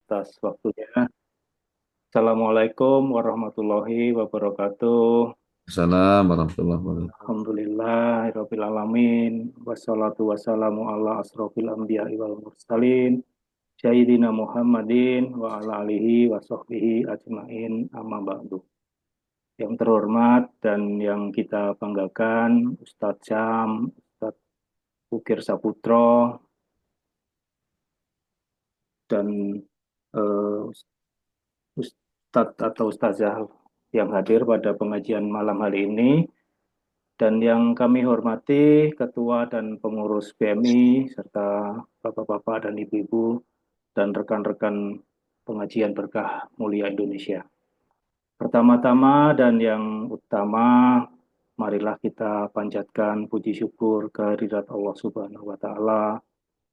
atas waktunya. Assalamualaikum warahmatullahi wabarakatuh. Salam warahmatullahi wabarakatuh. Alhamdulillahirabbil alamin. Wassalatu wassalamu ala asrofil anbiya'i wal mursalin. Sayyidina Muhammadin wa ala alihi wa sahbihi ajmain amma ba'du. Yang terhormat dan yang kita banggakan, Ustadz Syam, Ustadz Ukir Saputro, dan eh, Ustadz atau Ustazah yang hadir pada pengajian malam hari ini, dan yang kami hormati Ketua dan Pengurus PMI serta Bapak-Bapak dan Ibu-Ibu dan rekan-rekan pengajian berkah mulia Indonesia. Pertama-tama dan yang utama, marilah kita panjatkan puji syukur kehadirat Allah Subhanahu wa taala,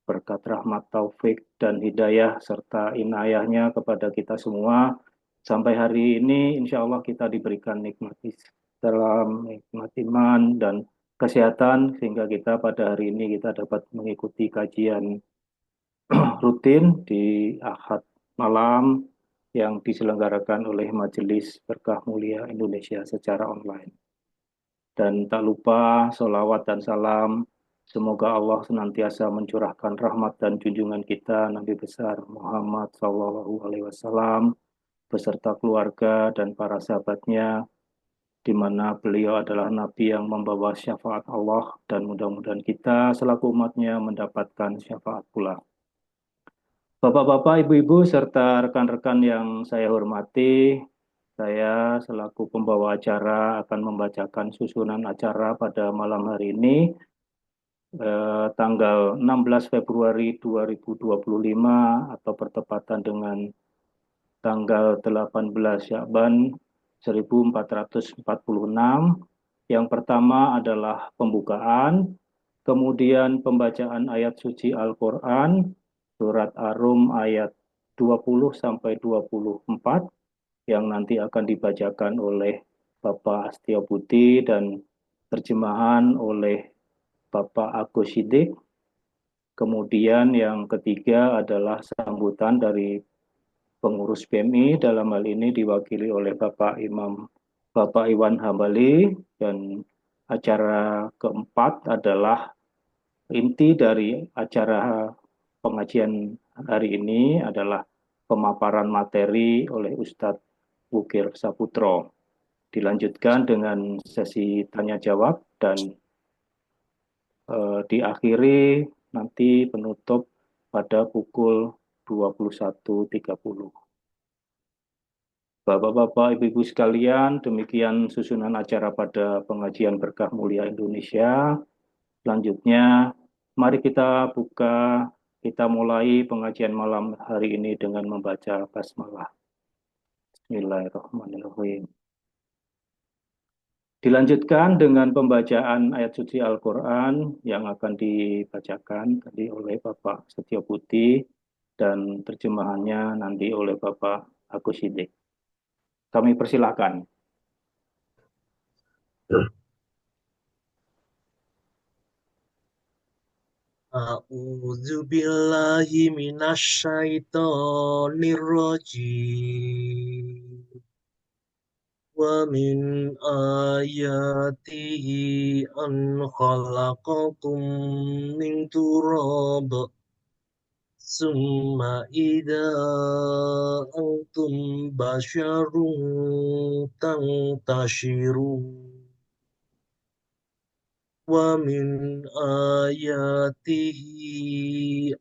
berkat rahmat taufik dan hidayah serta inayahnya kepada kita semua. Sampai hari ini insya Allah kita diberikan nikmat dalam nikmat iman dan kesehatan sehingga kita pada hari ini kita dapat mengikuti kajian rutin di Ahad malam yang diselenggarakan oleh Majelis Berkah Mulia Indonesia secara online. Dan tak lupa solawat dan salam, semoga Allah senantiasa mencurahkan rahmat dan junjungan kita Nabi besar Muhammad SAW beserta keluarga dan para sahabatnya, di mana beliau adalah Nabi yang membawa syafaat Allah, dan mudah-mudahan kita selaku umatnya mendapatkan syafaat pula. Bapak-bapak, ibu-ibu, serta rekan-rekan yang saya hormati, saya selaku pembawa acara akan membacakan susunan acara pada malam hari ini, tanggal 16 Februari 2025 atau bertepatan dengan tanggal 18 Sya'ban 1446. Yang pertama adalah pembukaan, kemudian pembacaan ayat suci Al-Quran, surat Ar-Rum ayat 20 sampai 24, yang nanti akan dibacakan oleh Bapak Astio Budi dan terjemahan oleh Bapak Agus Sidik. Kemudian yang ketiga adalah sambutan dari pengurus PMI, dalam hal ini diwakili oleh Bapak Iwan Hambali, dan acara keempat adalah inti dari acara pengajian hari ini adalah pemaparan materi oleh Ustadz Wukir Saputro. Dilanjutkan dengan sesi tanya jawab dan diakhiri nanti penutup pada pukul 21.30. Bapak-bapak, ibu-ibu sekalian, demikian susunan acara pada pengajian berkah mulia Indonesia. Selanjutnya, mari kita mulai pengajian malam hari ini dengan membaca basmalah. Bismillahirrahmanirrahim. Dilanjutkan dengan pembacaan ayat suci Al-Quran yang akan dibacakan tadi oleh Bapak Setio Budi dan terjemahannya nanti oleh Bapak Agus Sidik. Kami persilahkan. A'udzu billahi minasyaitonir rajim. Wa min ayatihi an khalaqakum min turab summa idza antum basyarun tantashirun. Wa min ayatihi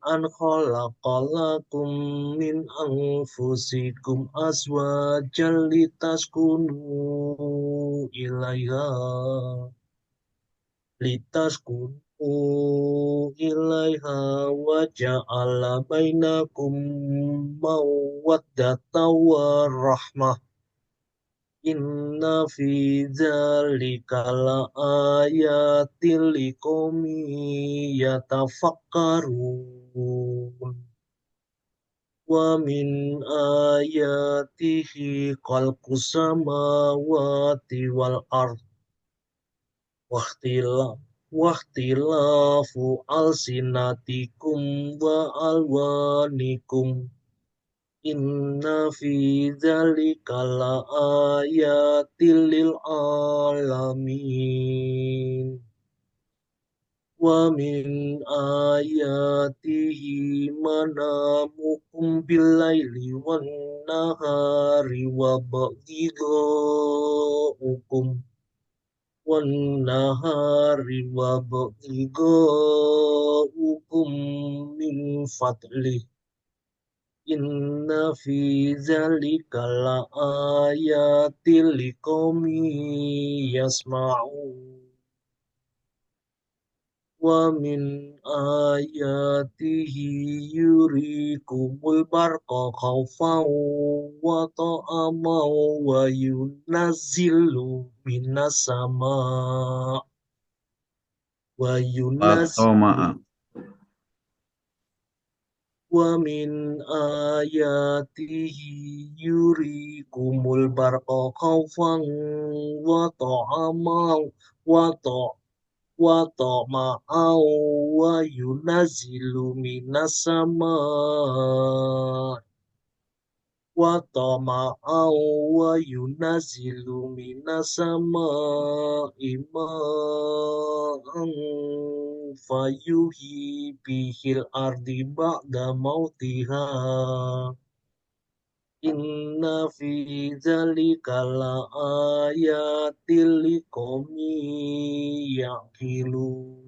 an khalaqalakum min anfusikum azwajan litaskunu ilaiha wa ja'ala bainakum mawaddatan wa rahmah. Inna fi dzalika laayatil liqaumin yatafakkarun. Wa min ayatihi khalqus samawati wal ard wahtilafu alsinatikum wa alwanikum. Inna fi dzalika laayatil lil alamin. Wa min ayatihi manamukum billaili wan nahari wa ba'dhigaukum wan nahari wa ba'dhigaukum min fadlih. Inna fi dzalika laayatil liqaumin yasma'un. Wa min ayatihi yurikumul barqa khaufan wa ta'aman wa yunazzilu minas sama wa Atau yunazzilu maaf. wa min ayatihi yurikumul barqa khaufan wa ta'aman wa ta'aman wa ta'ma'au wa yunazzilu minas sama wa ta'ma'au wa yunazzilu minas sama ima'an fayuhi bihil ardi ba'da mautiha. Inna fi dzalika laayatil liqaumin yaqilun.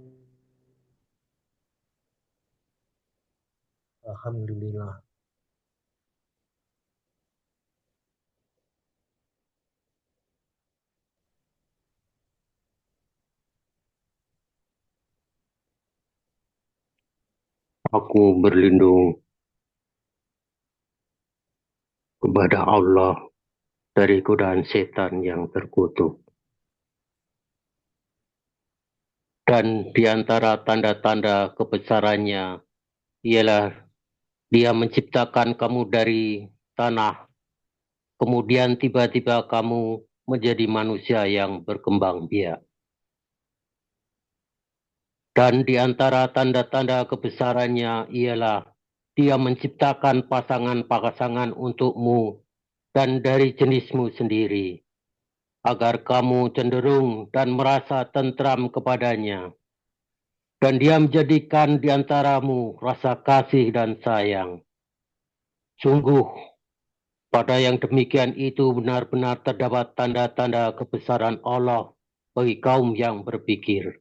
Alhamdulillah. Aku berlindung kepada Allah dari godaan setan yang terkutuk. Dan di antara tanda-tanda kebesarannya ialah Dia menciptakan kamu dari tanah, kemudian tiba-tiba kamu menjadi manusia yang berkembang biak. Dan di antara tanda-tanda kebesarannya ialah Dia menciptakan pasangan-pasangan untukmu dan dari jenismu sendiri, agar kamu cenderung dan merasa tentram kepadanya. Dan Dia menjadikan di antaramu rasa kasih dan sayang. Sungguh, pada yang demikian itu benar-benar terdapat tanda-tanda kebesaran Allah bagi kaum yang berpikir.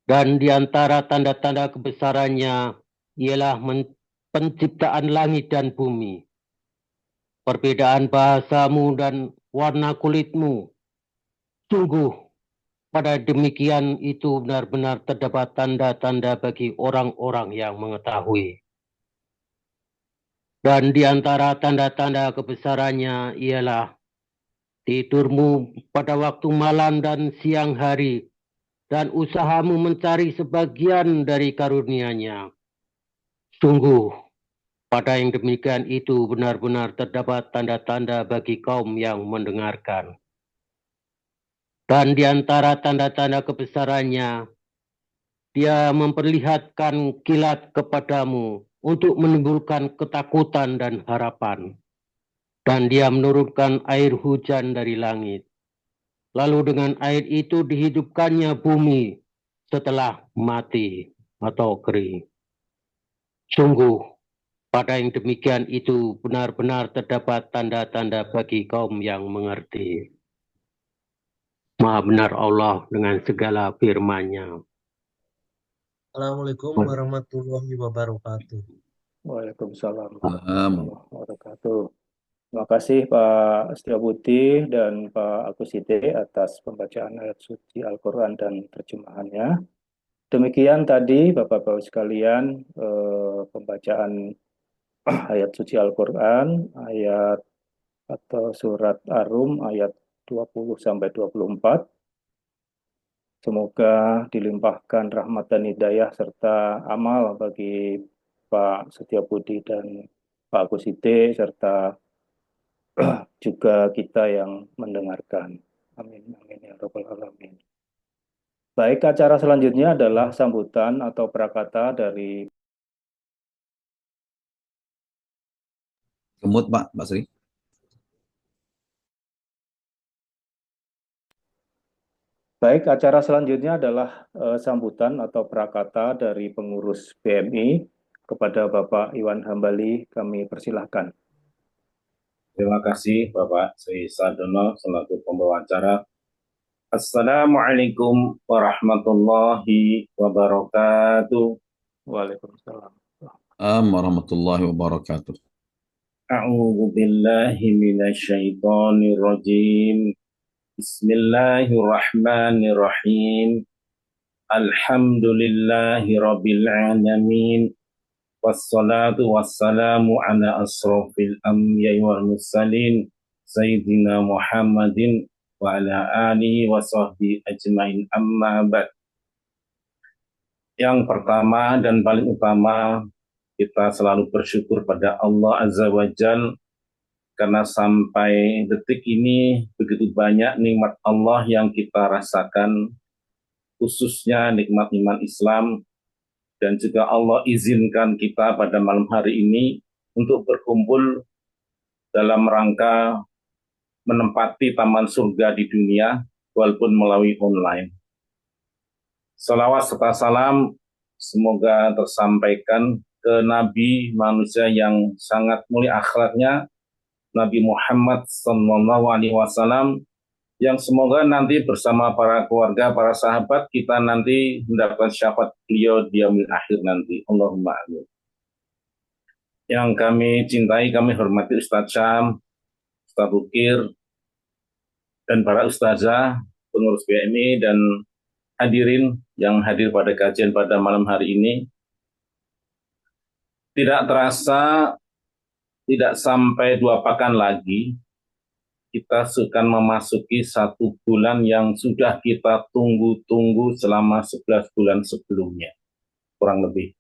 Dan di antara tanda-tanda kebesarannya ialah penciptaan langit dan bumi. Perbedaan bahasamu dan warna kulitmu. Sungguh, pada demikian itu benar-benar terdapat tanda-tanda bagi orang-orang yang mengetahui. Dan di antara tanda-tanda kebesarannya ialah tidurmu pada waktu malam dan siang hari, dan usahamu mencari sebagian dari karunia-Nya. Sungguh, pada yang demikian itu benar-benar terdapat tanda-tanda bagi kaum yang mendengarkan. Dan di antara tanda-tanda kebesarannya, Dia memperlihatkan kilat kepadamu untuk menimbulkan ketakutan dan harapan. Dan Dia menurunkan air hujan dari langit. Lalu dengan air itu dihidupkannya bumi setelah mati atau kering. Sungguh, pada yang demikian itu benar-benar terdapat tanda-tanda bagi kaum yang mengerti. Maha benar Allah dengan segala firman-Nya. Assalamualaikum warahmatullahi wabarakatuh. Waalaikumsalam warahmatullahi wabarakatuh. Terima kasih Pak Setiabudi dan Pak Aguside atas pembacaan ayat suci Al-Quran dan terjemahannya. Demikian tadi Bapak-Bapak sekalian pembacaan ayat suci Al-Quran, ayat atau surat Ar-Rum ayat 20 sampai 24. Semoga dilimpahkan rahmat dan hidayah serta amal bagi Pak Setiabudi dan Pak Aguside serta juga kita yang mendengarkan. Amin, amin ya rabbal alamin. Baik, acara selanjutnya adalah sambutan atau prakata dari Kemut, Pak Sri. Baik, acara selanjutnya adalah sambutan atau prakata dari pengurus BMI kepada Bapak Iwan Hambali. Kami persilahkan. Terima kasih Bapak Sri Sardono selaku pembawa acara. Assalamualaikum warahmatullahi wabarakatuh. Waalaikumsalam. Warahmatullahi wabarakatuh. A'udzu billahi minasyaitonir rajim. Bismillahirrahmanirrahim. Alhamdulillahi rabbil alamin. Wassalatu wassalamu ala asrofil anbiya'i wal mursalin Sayyidina Muhammadin wa ala alihi wa sahbihi ajmain amma ba'd. Yang pertama dan paling utama, kita selalu bersyukur pada Allah Azza wa Jalla karena sampai detik ini begitu banyak nikmat Allah yang kita rasakan, khususnya nikmat iman Islam. Dan juga Allah izinkan kita pada malam hari ini untuk berkumpul dalam rangka menempati taman surga di dunia, walaupun melalui online. Salawat serta salam semoga tersampaikan ke Nabi manusia yang sangat mulia akhlaknya, Nabi Muhammad SAW, yang semoga nanti bersama para keluarga, para sahabat, kita nanti mendapatkan syafaat beliau di yaumil akhir nanti. Allahumma amin. Yang kami cintai, kami hormati Ustaz Syam, Ustaz Bukir, dan para ustazah, pengurus BMI, dan hadirin yang hadir pada kajian pada malam hari ini. Tidak terasa, tidak sampai 2 pekan lagi, kita akan memasuki 1 bulan yang sudah kita tunggu-tunggu selama 11 bulan sebelumnya, kurang lebih,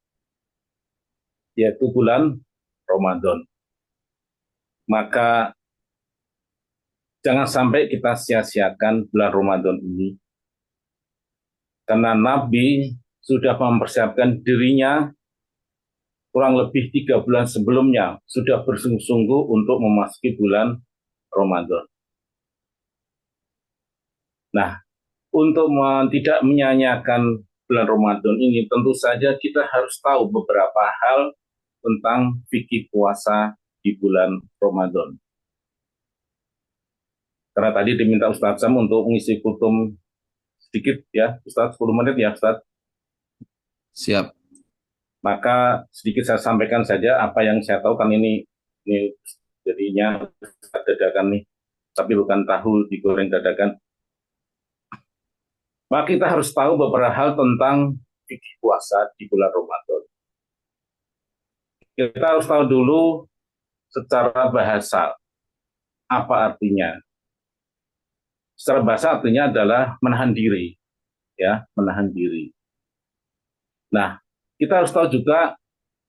yaitu bulan Ramadan. Maka jangan sampai kita sia-siakan bulan Ramadan ini, karena Nabi sudah mempersiapkan dirinya kurang lebih 3 bulan sebelumnya, sudah bersungguh-sungguh untuk memasuki bulan Ramadan. Nah, untuk tidak menyanyiakan bulan Ramadan ini, tentu saja kita harus tahu beberapa hal tentang fikih puasa di bulan Ramadan. Karena tadi diminta Ustaz Sam untuk mengisi kultum sedikit ya, Ustaz, 10 menit ya Ustaz. Siap. Maka sedikit saya sampaikan saja apa yang saya tahu, kan ini jadinya dadakan nih, tapi bukan tahu digoreng dadakan. Maka kita harus tahu beberapa hal tentang fikih puasa di bulan Ramadan. Kita harus tahu dulu secara bahasa apa artinya. Secara bahasa artinya adalah menahan diri, ya, menahan diri. Nah, kita harus tahu juga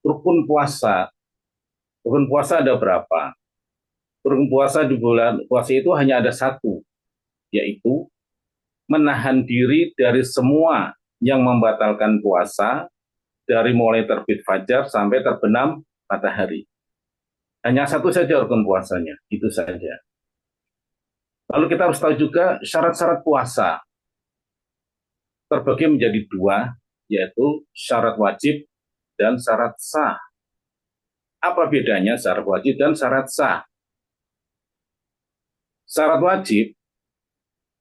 rukun puasa. Rukun puasa ada berapa? Rukun puasa di bulan puasa itu hanya ada 1, yaitu menahan diri dari semua yang membatalkan puasa, dari mulai terbit fajar sampai terbenam matahari. Hanya 1 saja rukun puasanya, itu saja. Lalu kita harus tahu juga syarat-syarat puasa. Terbagi menjadi 2, yaitu syarat wajib dan syarat sah. Apa bedanya syarat wajib dan syarat sah? Syarat wajib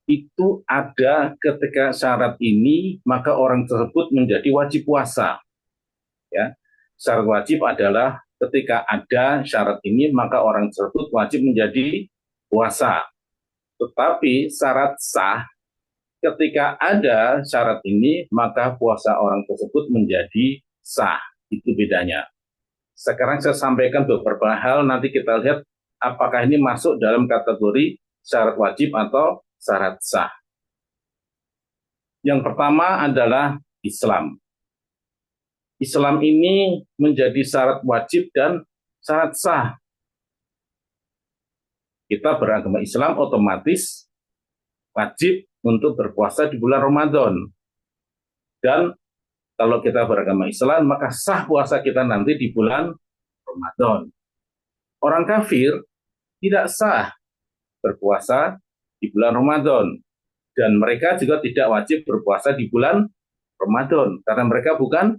itu ada ketika syarat ini, maka orang tersebut menjadi wajib puasa. Ya, syarat wajib adalah ketika ada syarat ini, maka orang tersebut wajib menjadi puasa. Tetapi syarat sah, ketika ada syarat ini, maka puasa orang tersebut menjadi sah. Itu bedanya. Sekarang saya sampaikan beberapa hal, nanti kita lihat apakah ini masuk dalam kategori syarat wajib atau syarat sah. Yang pertama adalah Islam. Islam ini menjadi syarat wajib dan syarat sah. Kita beragama Islam otomatis wajib untuk berpuasa di bulan Ramadan. Dan kalau kita beragama Islam, maka sah puasa kita nanti di bulan Ramadan. orang kafir tidak sah berpuasa di bulan Ramadan. Dan mereka juga tidak wajib berpuasa di bulan Ramadan karena mereka bukan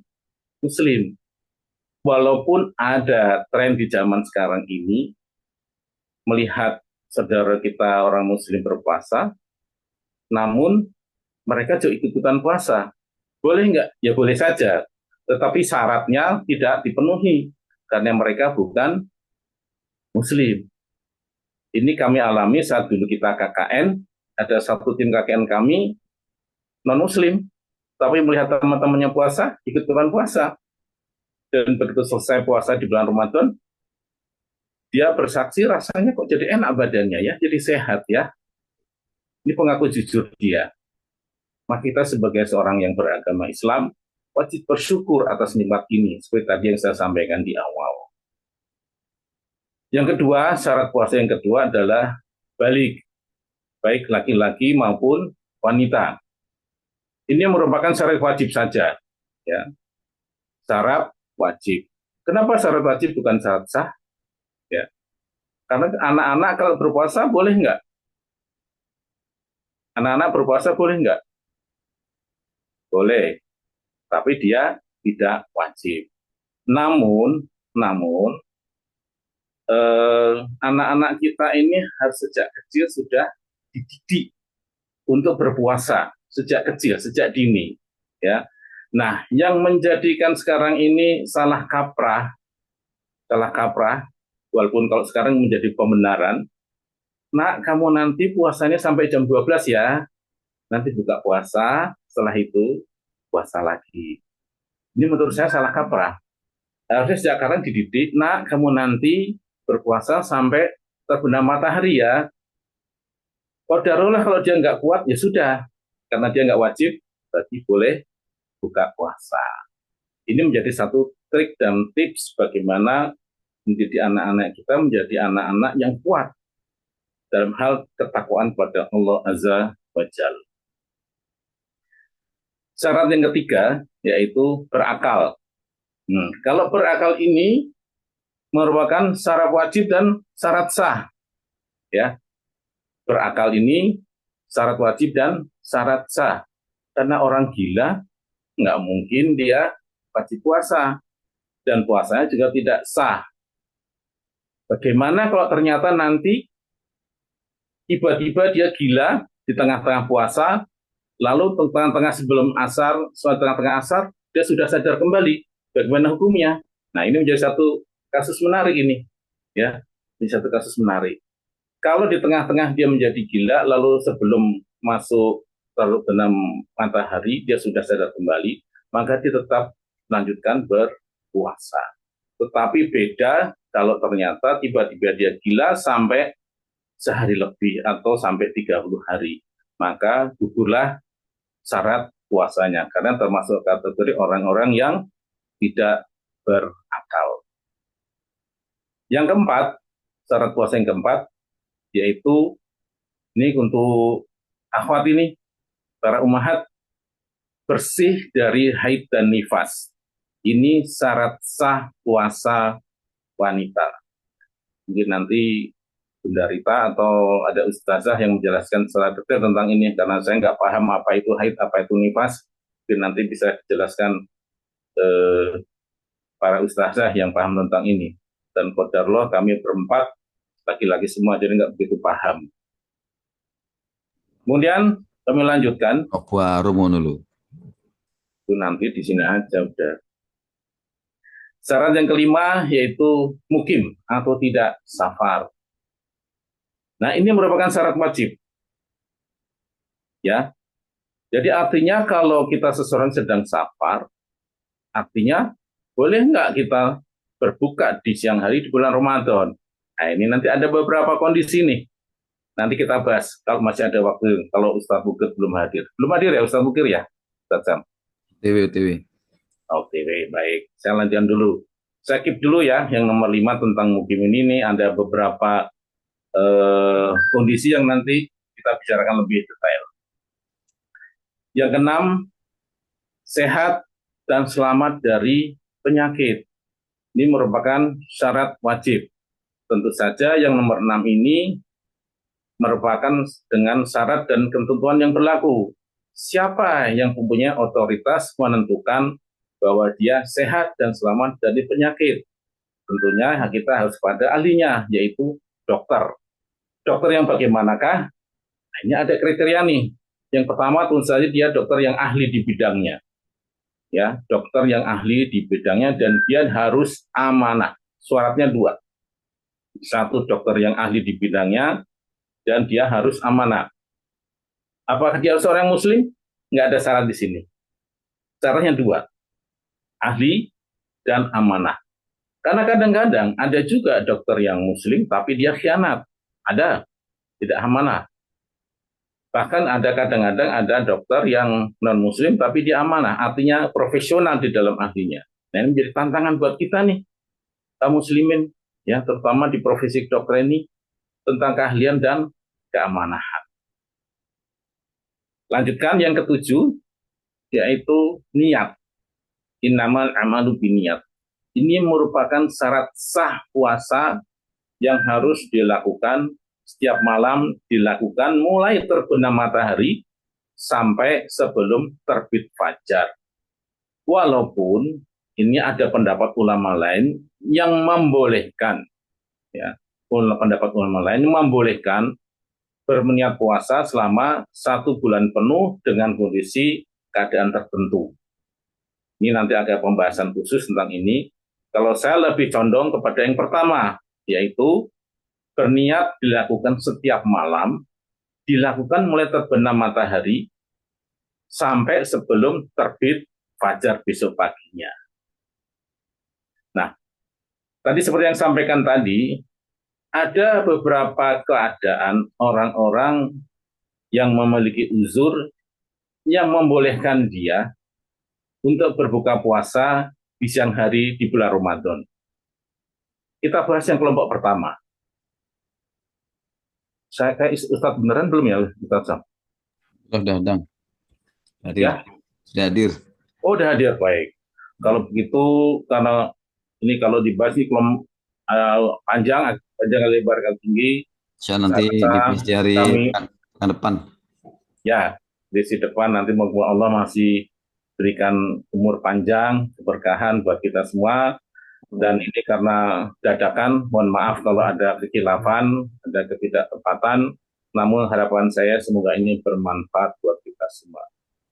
Muslim. Walaupun ada tren di zaman sekarang ini melihat saudara kita orang Muslim berpuasa, namun mereka juga ikut-ikutan puasa. Boleh nggak? Ya boleh saja. Tetapi syaratnya tidak dipenuhi karena mereka bukan Muslim. Ini kami alami saat dulu kita KKN, ada satu tim KKN kami non-Muslim, tapi melihat teman-temannya puasa, ikut-ikutan puasa. Dan begitu selesai puasa di bulan Ramadan, dia bersaksi rasanya kok jadi enak badannya ya, jadi sehat ya. Ini pengaku jujur dia. Maka kita sebagai seorang yang beragama Islam, wajib bersyukur atas nikmat ini, seperti tadi yang saya sampaikan di awal. Yang kedua, syarat puasa yang kedua adalah balik, baik laki-laki maupun wanita. Ini merupakan syarat wajib saja, ya. Syarat wajib. Kenapa syarat wajib bukan syarat sah? Ya. Karena anak-anak kalau berpuasa boleh nggak? Anak-anak berpuasa boleh nggak? Boleh, tapi dia tidak wajib. Namun anak-anak kita ini harus sejak kecil sudah dididik untuk berpuasa sejak kecil, sejak dini, ya. Nah, yang menjadikan sekarang ini salah kaprah, walaupun kalau sekarang menjadi pembenaran, nak kamu nanti puasanya sampai jam 12 ya, nanti buka puasa, setelah itu puasa lagi. Ini menurut saya salah kaprah. Harusnya sejak sekarang dididik, nak kamu nanti berpuasa sampai terbenam matahari ya. Qadarullah kalau dia nggak kuat ya sudah, karena dia nggak wajib, berarti boleh buka puasa. Ini menjadi satu trik dan tips bagaimana mendidik anak-anak kita menjadi anak-anak yang kuat dalam hal ketakwaan pada Allah Azza wa Jalla. Syarat yang ketiga yaitu berakal. Kalau berakal ini merupakan syarat wajib dan syarat sah. Ya, berakal ini syarat wajib dan syarat sah. Karena orang gila nggak mungkin dia wajib puasa dan puasanya juga tidak sah. Bagaimana kalau ternyata nanti tiba-tiba dia gila di tengah-tengah puasa, lalu tengah-tengah sebelum asar, tengah-tengah asar, dia sudah sadar kembali. Bagaimana hukumnya? Nah, ini menjadi satu kasus menarik ini, ya, ini satu kasus menarik. Kalau di tengah-tengah dia menjadi gila, lalu sebelum masuk terbenam matahari dia sudah sadar kembali, maka dia tetap melanjutkan berpuasa. Tetapi beda kalau ternyata tiba-tiba dia gila sampai sehari lebih atau sampai 30 hari, maka gugurlah syarat puasanya, karena termasuk kategori orang-orang yang tidak berakal. Yang keempat, syarat puasa yang keempat, yaitu ini untuk akhwat ini, para ummahat, bersih dari haid dan nifas. Ini syarat sah puasa wanita. Mungkin nanti Bunda Rita atau ada ustazah yang menjelaskan secara detail tentang ini, karena saya nggak paham apa itu haid, apa itu nifas. Mungkin nanti bisa dijelaskan para ustazah yang paham tentang ini. Dan qadarullah kami berempat laki-laki semua, jadi nggak begitu paham. Kemudian kami lanjutkan. Aqua Romonulu. Itu nanti di sini aja udah. Syarat yang kelima yaitu mukim atau tidak safar. Nah, ini merupakan syarat wajib. Ya. Jadi artinya kalau kita seseorang sedang safar, artinya boleh nggak kita berbuka di siang hari di bulan Ramadan? Nah, ini nanti ada beberapa kondisi nih. Nanti kita bahas kalau masih ada waktu, kalau Ustaz Bukir belum hadir. Belum hadir ya Ustaz Bukir ya? Ustaz Sam? TW. Oke, baik. Saya lanjutkan dulu. Saya keep dulu ya, yang nomor 5 tentang mukim ini ada beberapa kondisi yang nanti kita bicarakan lebih detail. Yang keenam, sehat dan selamat dari penyakit. Ini merupakan syarat wajib. Tentu saja yang nomor 6 ini merupakan dengan syarat dan ketentuan yang berlaku. Siapa yang mempunyai otoritas menentukan bahwa dia sehat dan selamat dari penyakit? Tentunya kita harus pada ahlinya, yaitu dokter. Dokter yang bagaimanakah? Nah, ini ada kriteria nih. Yang pertama tentu saja dia dokter yang ahli di bidangnya. Ya, dokter yang ahli di bidangnya dan dia harus amanah. Syaratnya 2. Satu, dokter yang ahli di bidangnya dan dia harus amanah. Apakah dia seorang muslim? Nggak ada syarat di sini. Syaratnya 2. Ahli dan amanah. Karena kadang-kadang ada juga dokter yang muslim tapi dia khianat. Ada, tidak amanah. Bahkan ada kadang-kadang ada dokter yang non-muslim tapi dia amanah, artinya profesional di dalam ahlinya. Nah, ini menjadi tantangan buat kita nih, kaum muslimin, ya, terutama di profesi dokter ini, tentang keahlian dan keamanahan. Lanjutkan yang ke-7, yaitu niat. Innamal a'malu binniyat. Ini merupakan syarat sah puasa yang harus dilakukan setiap malam, dilakukan mulai terbenam matahari sampai sebelum terbit fajar. Walaupun ini ada pendapat ulama lain yang membolehkan, ya, pendapat ulama lain membolehkan berniat puasa selama 1 bulan penuh dengan kondisi keadaan tertentu. Ini nanti ada pembahasan khusus tentang ini. Kalau saya lebih condong kepada yang pertama, yaitu berniat dilakukan setiap malam, dilakukan mulai terbenam matahari sampai sebelum terbit fajar besok paginya. Nah, tadi seperti yang sampaikan tadi, ada beberapa keadaan orang-orang yang memiliki uzur yang membolehkan dia untuk berbuka puasa di siang hari di bulan Ramadan. Kita bahas yang kelompok pertama. Saya kayak Ustadz beneran belum ya, Ustadz Sam? Sudah. Hadir. Ya? Sudah hadir. Oh, udah hadir, baik. Kalau begitu, karena ini kalau dibahas ini panjang lebar, agak tinggi. Saya nanti di hari depan. Ya, di sisi depan nanti semoga Allah masih berikan umur panjang, keberkahan buat kita semua. Dan ini karena dadakan, mohon maaf kalau ada kekhilafan, ada ketidaktepatan. Namun harapan saya semoga ini bermanfaat buat kita semua.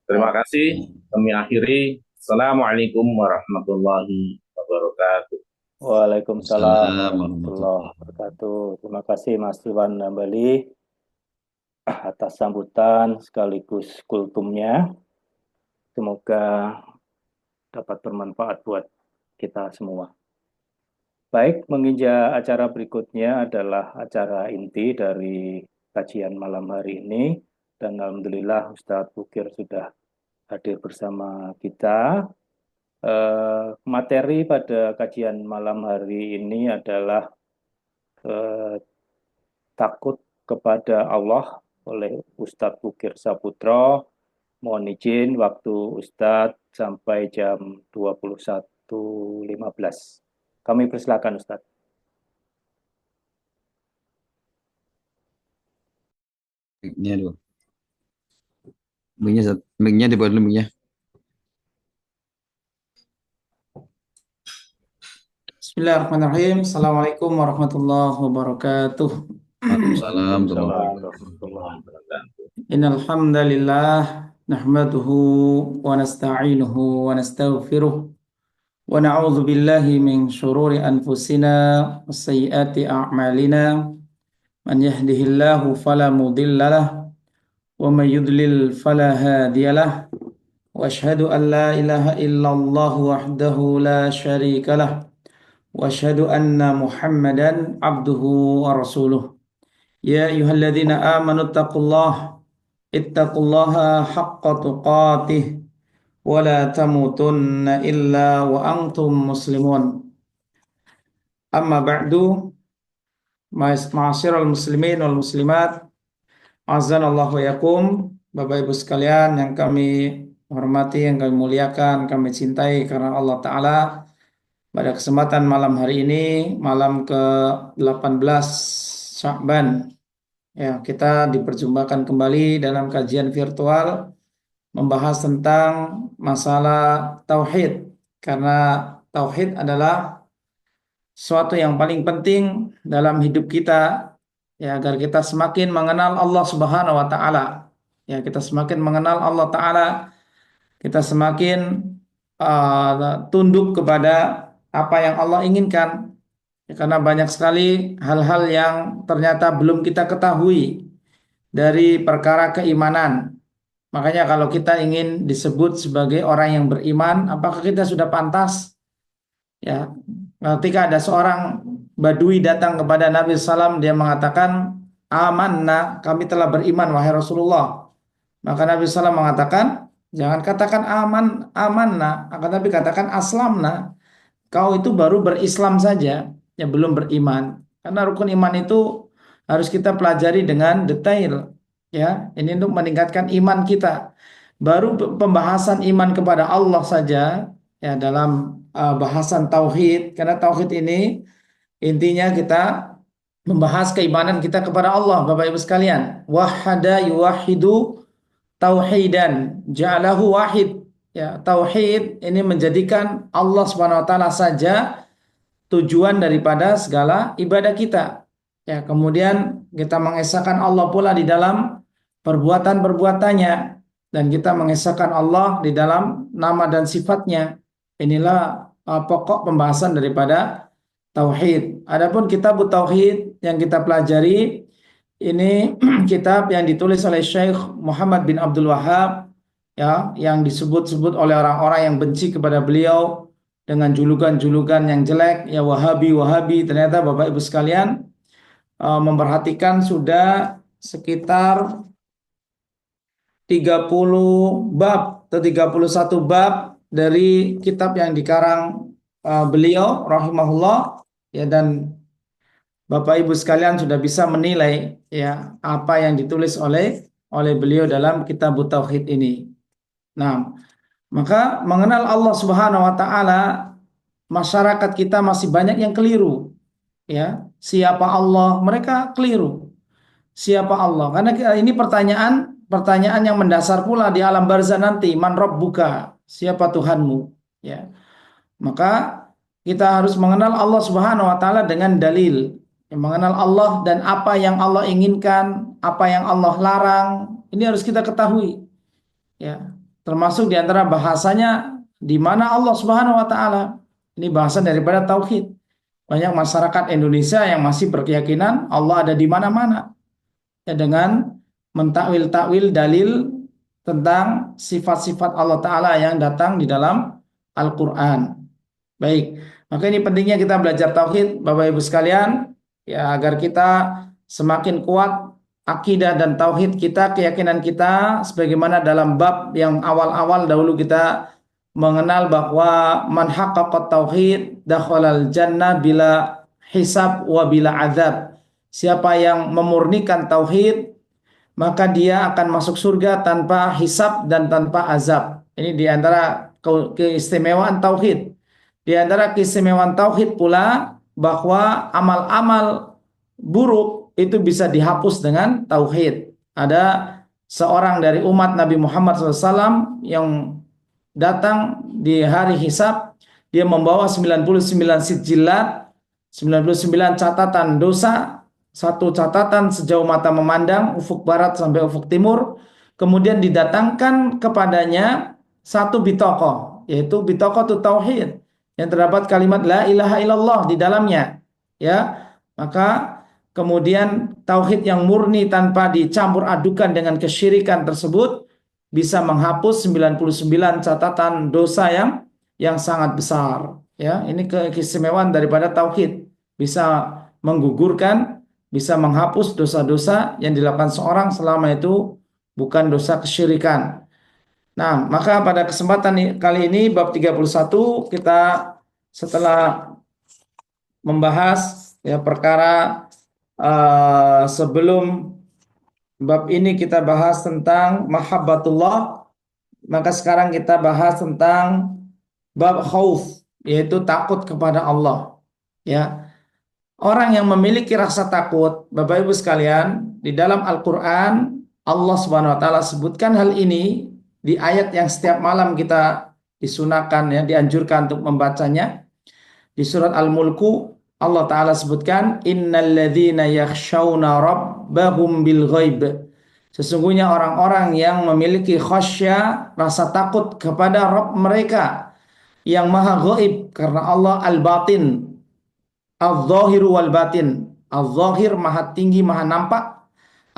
Terima kasih. Kami akhiri. Assalamualaikum warahmatullahi wabarakatuh. Waalaikumsalam warahmatullahi wabarakatuh. Terima kasih Mas Iwan Hambali atas sambutan sekaligus kultumnya. Semoga dapat bermanfaat buat kita semua. Baik, menginjak acara berikutnya adalah acara inti dari kajian malam hari ini. Dan alhamdulillah Ustadz Bukir sudah hadir bersama kita. Materi pada kajian malam hari ini adalah takut kepada Allah oleh Ustadz Bukir Saputro. Mohon izin waktu Ustadz sampai jam 21.15. Kami persilakan Ustadz. Mic-nya dulu. Mic-nya dibuat dulu mic-nya. Bismillahirrahmanirrahim. Assalamualaikum warahmatullahi wabarakatuh. Waalaikumsalam. Innal hamdalillah nahmaduhu wa nasta'inuhu wa nastaghfiruh wa na'udzu billahi min shururi anfusina wa sayyiati a'malina. Man yahdihillahu fala mudhillalah wa man yudlil fala hadiyalah. Wa asyhadu an la ilaha illallah wahdahu la syarikalah. Wa asyhadu anna Muhammadan abduhu wa rasuluh. Ya ayyuhalladzina amanu ittaqullaha haqqa tuqatih wa la tamutunna illa wa antum muslimun. Amma ba'du, ma'asyiral muslimin wal muslimat, azanallahu wa yakum. Bapak Ibu sekalian yang kami hormati, yang kami muliakan, kami cintai karena Allah Ta'ala. Pada kesempatan malam hari ini, malam ke-18 Sya'ban, ya, kita diperjumpakan kembali dalam kajian virtual membahas tentang masalah tauhid. Karena tauhid adalah suatu yang paling penting dalam hidup kita, ya, agar kita semakin mengenal Allah Subhanahu wa taala. Ya, kita semakin mengenal Allah taala, kita semakin tunduk kepada apa yang Allah inginkan. Ya, karena banyak sekali hal-hal yang ternyata belum kita ketahui dari perkara keimanan. Makanya kalau kita ingin disebut sebagai orang yang beriman, apakah kita sudah pantas? Ya, ketika ada seorang Badui datang kepada Nabi SAW, dia mengatakan, amanna, kami telah beriman wahai Rasulullah. Maka Nabi SAW mengatakan, jangan katakan amanna, akan tapi katakan aslamna. Kau itu baru berislam saja, ya belum beriman. Karena rukun iman itu harus kita pelajari dengan detail. Ya, ini untuk meningkatkan iman kita. Baru pembahasan iman kepada Allah saja, ya, dalam bahasan tauhid. Karena tauhid ini intinya kita membahas keimanan kita kepada Allah, Bapak Ibu sekalian. Wahada yuwahidu tauhidan, ja'alahu wahid. Ya, tauhid ini menjadikan Allah Subhanahu wa taala saja tujuan daripada segala ibadah kita. Ya, kemudian kita mengesahkan Allah pula di dalam perbuatan-perbuatannya, dan kita mengesahkan Allah di dalam nama dan sifatnya. Inilah pokok pembahasan daripada tauhid. Adapun kitab tauhid yang kita pelajari ini kitab yang ditulis oleh Syekh Muhammad bin Abdul Wahhab, ya, yang disebut-sebut oleh orang-orang yang benci kepada beliau dengan julukan-julukan yang jelek, ya, Wahabi. Ternyata Bapak Ibu sekalian memperhatikan sudah sekitar 30 bab atau 31 bab dari kitab yang dikarang beliau rahimahullah, ya, dan Bapak Ibu sekalian sudah bisa menilai, ya, apa yang ditulis oleh beliau dalam kitab tauhid ini. Nah, maka mengenal Allah Subhanahu wa taala, masyarakat kita masih banyak yang keliru. Ya, siapa Allah? Mereka keliru. Siapa Allah? Karena ini pertanyaan yang mendasar pula di alam barzah nanti, man rabbuka? Siapa Tuhanmu? Ya. Maka kita harus mengenal Allah Subhanahu wa taala dengan dalil. Mengenal Allah dan apa yang Allah inginkan, apa yang Allah larang, ini harus kita ketahui. Ya, termasuk di antara bahasanya di mana Allah Subhanahu wa taala. Ini bahasan daripada tauhid. Banyak masyarakat Indonesia yang masih berkeyakinan Allah ada di mana-mana. Ya, dengan mentakwil-takwil dalil tentang sifat-sifat Allah taala yang datang di dalam Al-Qur'an. Baik, maka ini pentingnya kita belajar tauhid, Bapak Ibu sekalian, ya, agar kita semakin kuat akidah dan tauhid kita, keyakinan kita, sebagaimana dalam bab yang awal-awal dahulu kita mengenal bahwa man haqqaqat tauhid dakhalal jannah bila hisab wa bila azab. Siapa yang memurnikan tauhid, maka dia akan masuk surga tanpa hisab dan tanpa azab. Ini di antara keistimewaan tauhid. Di antara keistimewaan tauhid pula bahwa amal-amal buruk itu bisa dihapus dengan tauhid. Ada seorang dari umat Nabi Muhammad SAW yang datang di hari hisab, dia membawa 99 sijilat, 99 catatan dosa, satu catatan sejauh mata memandang, ufuk barat sampai ufuk timur. Kemudian didatangkan kepadanya satu bitokoh, yaitu bitokoh tauhid, yang terdapat kalimat la ilaha illallah di dalamnya. Ya, maka kemudian tauhid yang murni tanpa dicampur adukan dengan kesyirikan tersebut bisa menghapus 99 catatan dosa yang sangat besar. Ya, ini keistimewaan daripada tauhid. Bisa menggugurkan, bisa menghapus dosa-dosa yang dilakukan seorang selama itu bukan dosa kesyirikan. Nah, maka pada kesempatan kali ini bab 31 kita setelah membahas, ya, perkara sebelum bab ini kita bahas tentang mahabbatullah, maka sekarang kita bahas tentang bab khauf, yaitu takut kepada Allah. Ya, orang yang memiliki rasa takut, Bapak Ibu sekalian, di dalam Al-Quran Allah Subhanahu Wa Taala sebutkan hal ini di ayat yang setiap malam kita disunahkan, ya, dianjurkan untuk membacanya. Di surat Al-Mulku Allah Ta'ala sebutkan, innalladzina yakhshawna rabbahum bil ghaib. Sesungguhnya orang-orang yang memiliki khasyah, rasa takut kepada Rabb mereka yang maha gaib, karena Allah al-batin, al-zahiru wal batin. Al-zahir maha tinggi, maha nampak,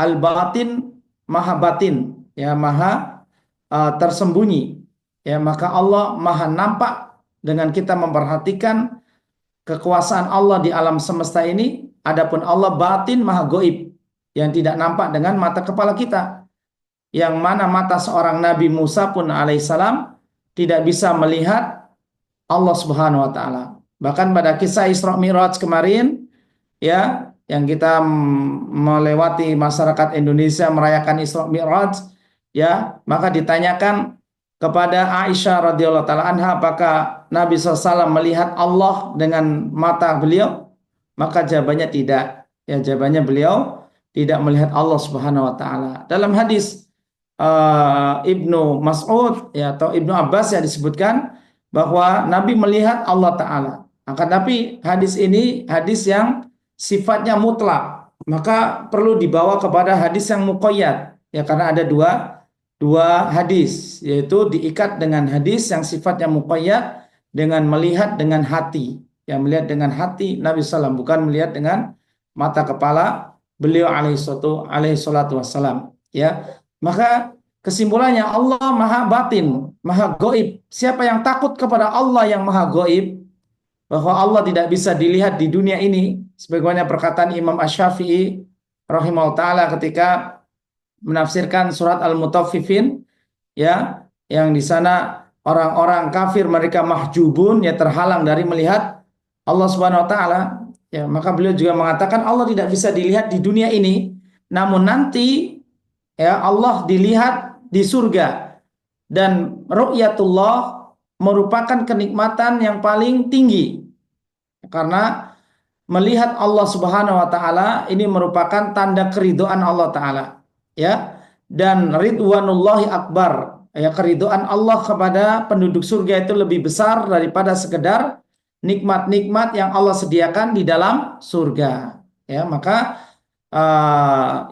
al-batin maha batin, ya, maha tersembunyi. Ya, maka Allah maha nampak dengan kita memperhatikan kekuasaan Allah di alam semesta ini. Adapun Allah batin maha gaib, yang tidak nampak dengan mata kepala kita, yang mana mata seorang Nabi Musa pun alaihissalam tidak bisa melihat Allah Subhanahu wa taala. Bahkan pada kisah Isra Mi'raj kemarin, ya, yang kita melewati masyarakat Indonesia merayakan Isra Mi'raj, ya, maka ditanyakan kepada Aisyah radhiyallahu taala anha, apakah Nabi SAW melihat Allah dengan mata beliau? Maka jawabannya tidak. Ya, jawabannya beliau tidak melihat Allah Subhanahu wa taala. Dalam hadis Ibnu Mas'ud, ya, atau Ibnu Abbas, ya, disebutkan bahwa Nabi melihat Allah Ta'ala. Akan tapi hadis ini hadis yang sifatnya mutlak, maka perlu dibawa kepada hadis yang muqayyad, ya, karena ada dua hadis, yaitu diikat dengan hadis yang sifatnya muqayyad dengan melihat dengan hati, ya, melihat dengan hati Nabi SAW, bukan melihat dengan mata kepala beliau alaihi salatu wassalam, ya. Maka kesimpulannya Allah maha batin, maha gaib. Siapa yang takut kepada Allah yang maha gaib, bahwa Allah tidak bisa dilihat di dunia ini, sebagaimana perkataan Imam Asy-Syafi'i rahimahullah taala ketika menafsirkan surat Al-Mutaffifin, ya, yang di sana orang-orang kafir mereka mahjubun, ya, terhalang dari melihat Allah Subhanahu wa taala, ya, maka beliau juga mengatakan Allah tidak bisa dilihat di dunia ini, namun nanti, ya, Allah dilihat di surga, dan ru'yatullah merupakan kenikmatan yang paling tinggi, karena melihat Allah Subhanahu wa taala ini merupakan tanda keridhaan Allah taala, ya, dan ridwanullahi akbar, ya, keridhaan Allah kepada penduduk surga itu lebih besar daripada sekedar nikmat-nikmat yang Allah sediakan di dalam surga, ya. Maka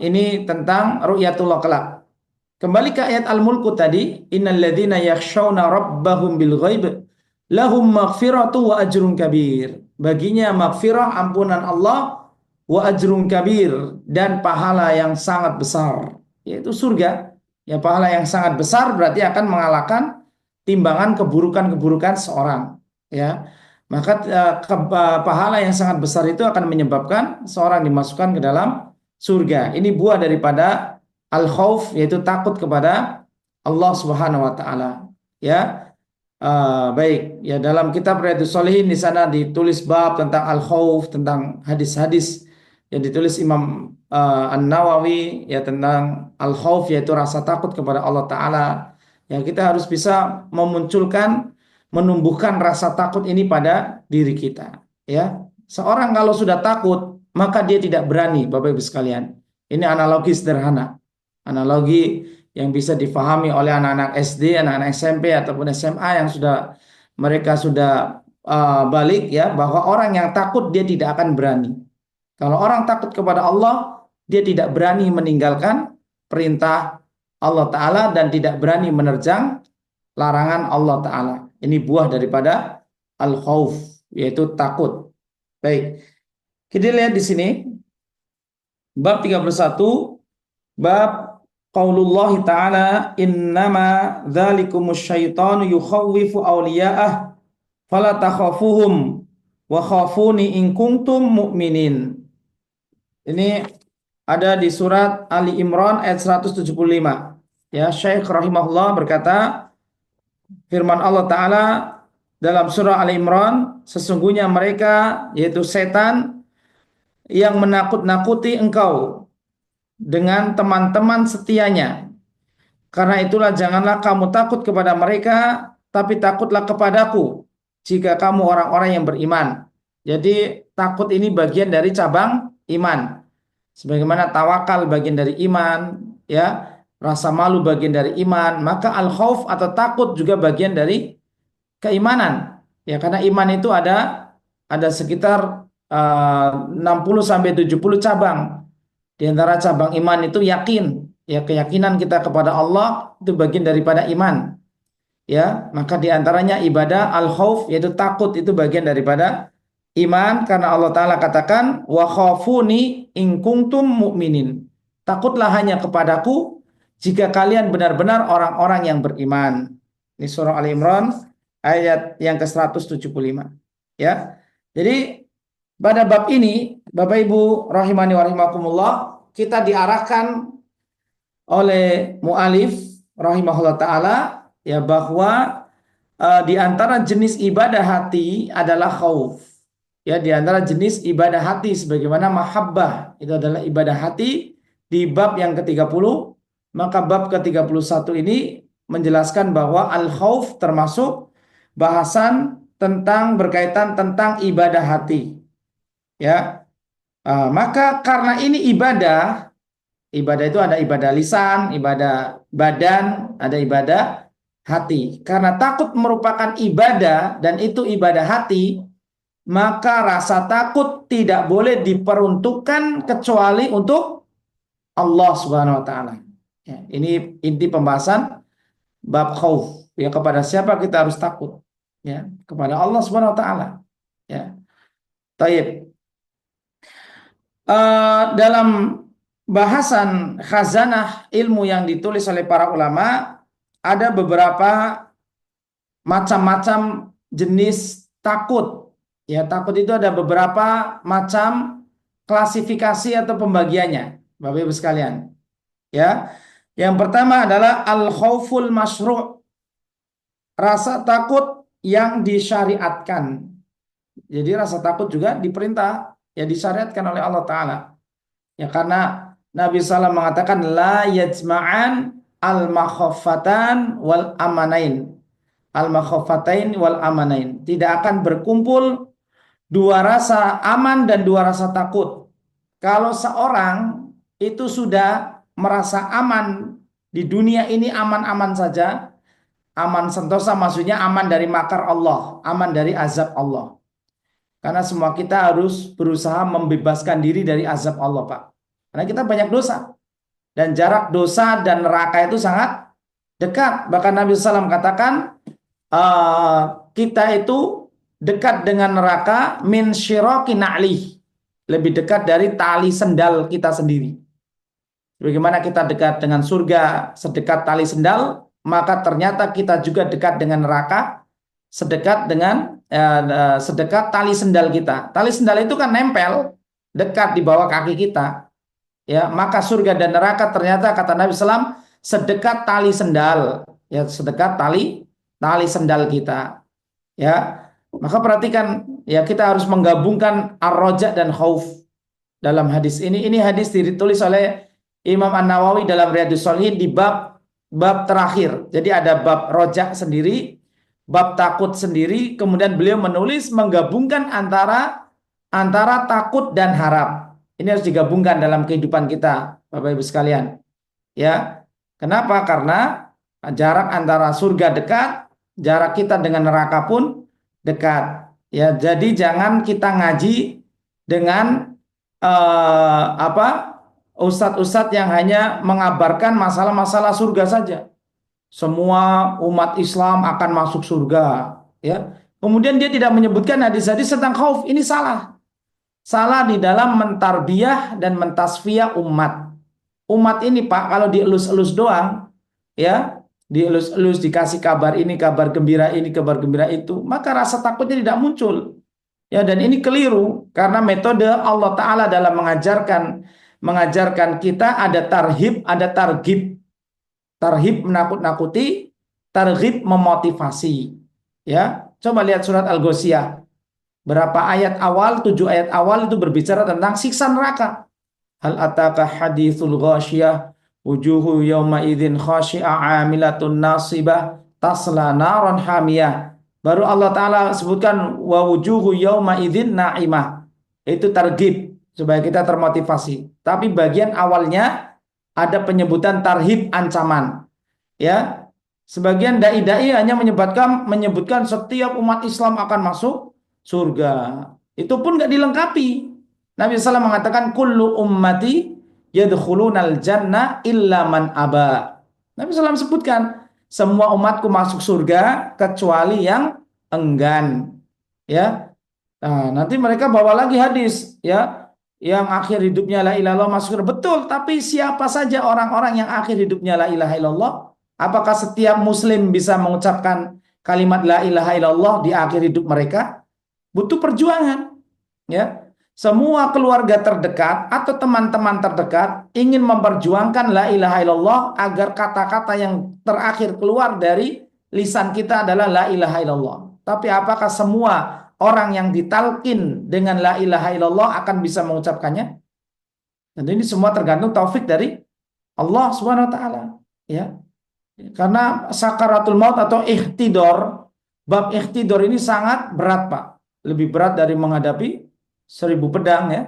ini tentang ru'yatullah kelak. Kembali ke ayat Al-Mulku tadi, innalladzina yakhshawna rabbahum bil ghaib lahum maghfiratu wa ajrun kabir. Baginya maghfirah, ampunan Allah, wa ajrun kabir, dan pahala yang sangat besar, yaitu surga. Ya, pahala yang sangat besar berarti akan mengalahkan timbangan keburukan-keburukan seorang, ya. Maka pahala yang sangat besar itu akan menyebabkan seorang dimasukkan ke dalam surga. Ini buah daripada al-khauf, yaitu takut kepada Allah Subhanahu wa taala, ya. Baik, ya, dalam kitab Riyadhus Shalihin di sana ditulis bab tentang al-khauf, tentang hadis-hadis yang ditulis Imam An-Nawawi, ya, tentang al-khauf, yaitu rasa takut kepada Allah taala. Ya, kita harus bisa memunculkan, menumbuhkan rasa takut ini pada diri kita, ya. Seorang kalau sudah takut, maka dia tidak berani, Bapak Ibu sekalian. Ini analogi sederhana, analogi yang bisa difahami oleh anak-anak SD, anak-anak SMP ataupun SMA yang mereka sudah balik, ya, bahwa orang yang takut dia tidak akan berani. Kalau orang takut kepada Allah, dia tidak berani meninggalkan perintah Allah Ta'ala dan tidak berani menerjang larangan Allah Ta'ala. Ini buah daripada al-khauf, yaitu takut. Baik, kita lihat di sini bab 31, bab qaulullah ta'ala innama dzalikumus syaitanu yukhawwifu awliya'ah fala takhafuhum wa khafuni in kuntum mu'minin. Ini ada di surat Ali Imran ayat 175. Ya, Syekh rahimahullah berkata, firman Allah Ta'ala dalam surah Ali Imran, sesungguhnya mereka, yaitu setan, yang menakut-nakuti engkau dengan teman-teman setianya. Karena itulah janganlah kamu takut kepada mereka, tapi takutlah kepadaku jika kamu orang-orang yang beriman. Jadi takut ini bagian dari cabang iman. Sebagaimana tawakal bagian dari iman, ya, rasa malu bagian dari iman, maka al-khauf atau takut juga bagian dari keimanan. Ya, karena iman itu ada sekitar 60 sampai 70 cabang. Di antara cabang iman itu yakin, ya, keyakinan kita kepada Allah itu bagian daripada iman. Ya, maka di antaranya ibadah al-khauf, yaitu takut, itu bagian daripada iman, karena Allah Ta'ala katakan wa khafuni in kuntum mu'minin. Takutlah hanya kepadaku jika kalian benar-benar orang-orang yang beriman. Ini surah Ali Imran ayat yang ke-175. Ya. Jadi pada bab ini, Bapak Ibu rahimani wa rahimakumullah, kita diarahkan oleh mu'alif rahimahullah ta'ala, ya, bahwa di antara jenis ibadah hati adalah khauf. Ya, di antara jenis ibadah hati sebagaimana mahabbah itu adalah ibadah hati di bab yang ke-30, maka bab ke-31 ini menjelaskan bahwa al-khauf termasuk bahasan berkaitan tentang ibadah hati. Ya. Maka karena ini ibadah itu ada ibadah lisan, ibadah badan, ada ibadah hati. Karena takut merupakan ibadah dan itu ibadah hati, maka rasa takut tidak boleh diperuntukkan kecuali untuk Allah Subhanahu wa taala. Ya, ini inti pembahasan bab khauf. Ya, kepada siapa kita harus takut? Ya, kepada Allah Subhanahu wa taala. Ya. Taib. Dalam bahasan khazanah ilmu yang ditulis oleh para ulama, ada beberapa macam-macam jenis takut. Ya, takut itu ada beberapa macam klasifikasi atau pembagiannya, Bapak Ibu sekalian. Ya. Yang pertama adalah al-khauful masyru'. Rasa takut yang disyariatkan. Jadi rasa takut juga diperintah, ya, disyariatkan oleh Allah Ta'ala. Ya, karena Nabi SAW mengatakan la yajma'an al-makhaffatan wal amanain. Al-makhaffatain wal amanain. Tidak akan berkumpul dua rasa aman dan dua rasa takut. Kalau seorang itu sudah merasa aman di dunia ini, aman-aman saja, aman sentosa, maksudnya aman dari makar Allah, aman dari azab Allah. Karena semua kita harus berusaha membebaskan diri dari azab Allah, Pak. Karena kita banyak dosa. Dan jarak dosa dan neraka itu sangat dekat. Bahkan Nabi SAW katakan, kita itu dekat dengan neraka min syiraki na'lih. Lebih dekat dari tali sendal kita sendiri. Bagaimana kita dekat dengan surga sedekat tali sendal, maka ternyata kita juga dekat dengan neraka sedekat tali sendal kita. Tali sendal itu kan nempel dekat di bawah kaki kita. Ya, maka surga dan neraka ternyata kata Nabi SAW sedekat tali sendal, ya, sedekat tali sendal kita. Ya, maka perhatikan, ya, kita harus menggabungkan ar-raja dan khauf dalam hadis ini. Ini hadis ditulis oleh Imam An-Nawawi dalam Riyadhus Shalihin di bab terakhir. Jadi ada bab roja sendiri, bab takut sendiri, kemudian beliau menulis menggabungkan antara takut dan harap. Ini harus digabungkan dalam kehidupan kita, Bapak Ibu sekalian. Ya. Kenapa? Karena jarak antara surga dekat, jarak kita dengan neraka pun dekat. Ya, jadi jangan kita ngaji dengan ustadz-ustadz yang hanya mengabarkan masalah-masalah surga saja. Semua umat Islam akan masuk surga, ya. Kemudian dia tidak menyebutkan hadis-hadis tentang khauf. Ini salah. Salah di dalam mentarbiyah dan mentasfiyah umat. Umat ini, Pak, kalau dielus-elus doang, ya, dielus-elus, dikasih kabar ini, kabar gembira ini, kabar gembira itu, maka rasa takutnya tidak muncul. Ya, dan ini keliru karena metode Allah Ta'ala dalam mengajarkan kita ada tarhib, ada targhib. Tarhib menakut-nakuti, targhib memotivasi. Ya, coba lihat surat Al-Ghasyiyah. Berapa ayat awal, 7 ayat awal itu berbicara tentang siksa neraka. Hal ataka hadithul ghasyiyah wujuhu yawma idzin khashi'a 'amilatun nasibah tasla naran hamiyah. Baru Allah Ta'ala sebutkan wa wujuhu yauma idzin na'imah. Itu targhib supaya kita termotivasi. Tapi bagian awalnya ada penyebutan tarhib, ancaman. Ya, sebagian dai-dai hanya menyebutkan setiap umat Islam akan masuk surga. Itu pun nggak dilengkapi. Nabi SAW mengatakan kullu ummati yadkhulunal jannah illa man aba. Nabi SAW sebutkan semua umatku masuk surga kecuali yang enggan. Ya, nah, nanti mereka bawa lagi hadis, ya, yang akhir hidupnya la ilaha illallah masuk surga. Betul, tapi siapa saja orang-orang yang akhir hidupnya la ilaha illallah? Apakah setiap muslim bisa mengucapkan kalimat la ilaha illallah di akhir hidup mereka? Butuh perjuangan, ya. Semua keluarga terdekat atau teman-teman terdekat ingin memperjuangkan la ilaha illallah agar kata-kata yang terakhir keluar dari lisan kita adalah la ilaha illallah. Tapi apakah semua orang yang ditalkin dengan la ilaha illallah akan bisa mengucapkannya? Tentu ini semua tergantung taufik dari Allah Subhanahu wa taala, ya. Karena sakaratul maut atau ikhtidor, bab ikhtidor ini sangat berat, Pak. Lebih berat dari menghadapi 1000 pedang, ya.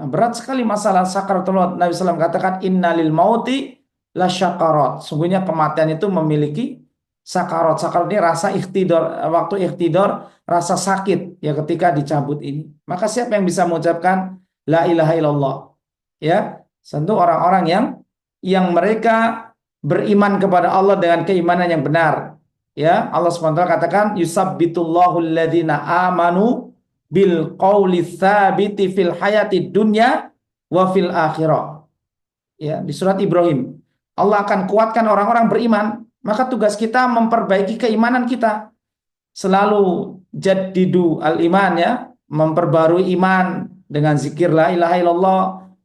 Nah, berat sekali masalah sakaratul maut. Nabi SAW katakan innalil mauti la syakarat. Sungguhnya kematian itu memiliki sakarat. Sakarat ini rasa ikhtidor, waktu ikhtidor rasa sakit ya ketika dicabut ini. Maka siapa yang bisa mengucapkan la ilaha illallah? Ya, tentu orang-orang yang mereka beriman kepada Allah dengan keimanan yang benar. Ya, Allah SWT katakan yusabbitullahu alladhina amanu bil qawli tsabiti fil hayati dunya wa fil akhirah. Ya, di surat Ibrahim. Allah akan kuatkan orang-orang beriman. Maka tugas kita memperbaiki keimanan kita. Selalu jaddidu al-iman, ya, memperbarui iman dengan zikir la ilaha illallah,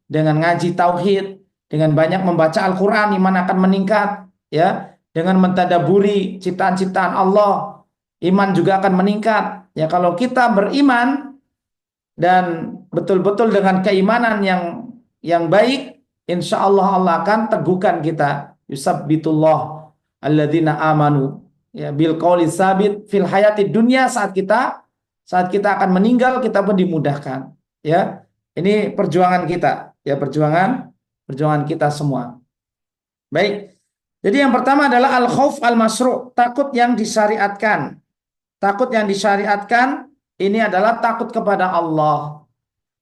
dengan ngaji tauhid, dengan banyak membaca Al-Quran, iman akan meningkat, ya. Dengan mentadaburi ciptaan-ciptaan Allah, iman juga akan meningkat. Ya, kalau kita beriman dan betul-betul dengan keimanan yang baik, insya Allah Allah akan teguhkan kita. Yusabbitullah alladzina amanu, ya, bil qauli sabit fil hayati dunya. Saat kita akan meninggal, kita pun dimudahkan. Ya, ini perjuangan kita, ya, perjuangan kita semua. Baik. Jadi yang pertama adalah al-khauf al-masru', takut yang disyariatkan. Takut yang disyariatkan ini adalah takut kepada Allah.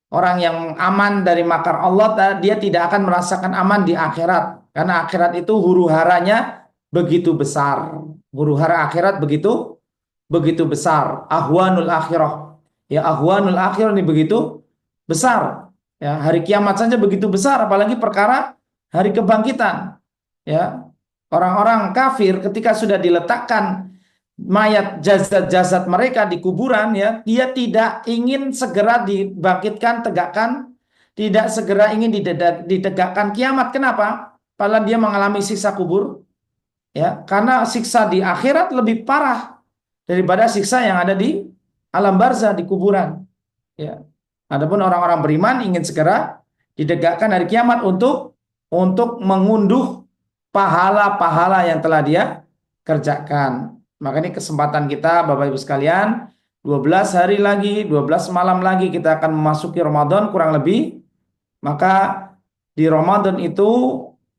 Orang yang aman dari makar Allah, dia tidak akan merasakan aman di akhirat. Karena akhirat itu huru-haranya begitu besar. Huru-hara akhirat begitu besar. Ahwanul akhirah. Ya, ahwanul akhirah ini begitu besar. Ya, hari kiamat saja begitu besar, apalagi perkara hari kebangkitan. Ya, orang-orang kafir ketika sudah diletakkan mayat jasad-jasad mereka di kuburan, ya, dia tidak ingin segera dibangkitkan, tegakkan, tidak segera ingin ditegakkan kiamat. Kenapa? Padahal dia mengalami siksa kubur, ya, karena siksa di akhirat lebih parah daripada siksa yang ada di alam barzah, di kuburan. Ya. Adapun orang-orang beriman ingin segera ditegakkan hari kiamat untuk mengunduh pahala-pahala yang telah dia kerjakan. Maka ini kesempatan kita, Bapak Ibu sekalian, 12 hari lagi, 12 malam lagi kita akan memasuki Ramadan kurang lebih. Maka di Ramadan itu,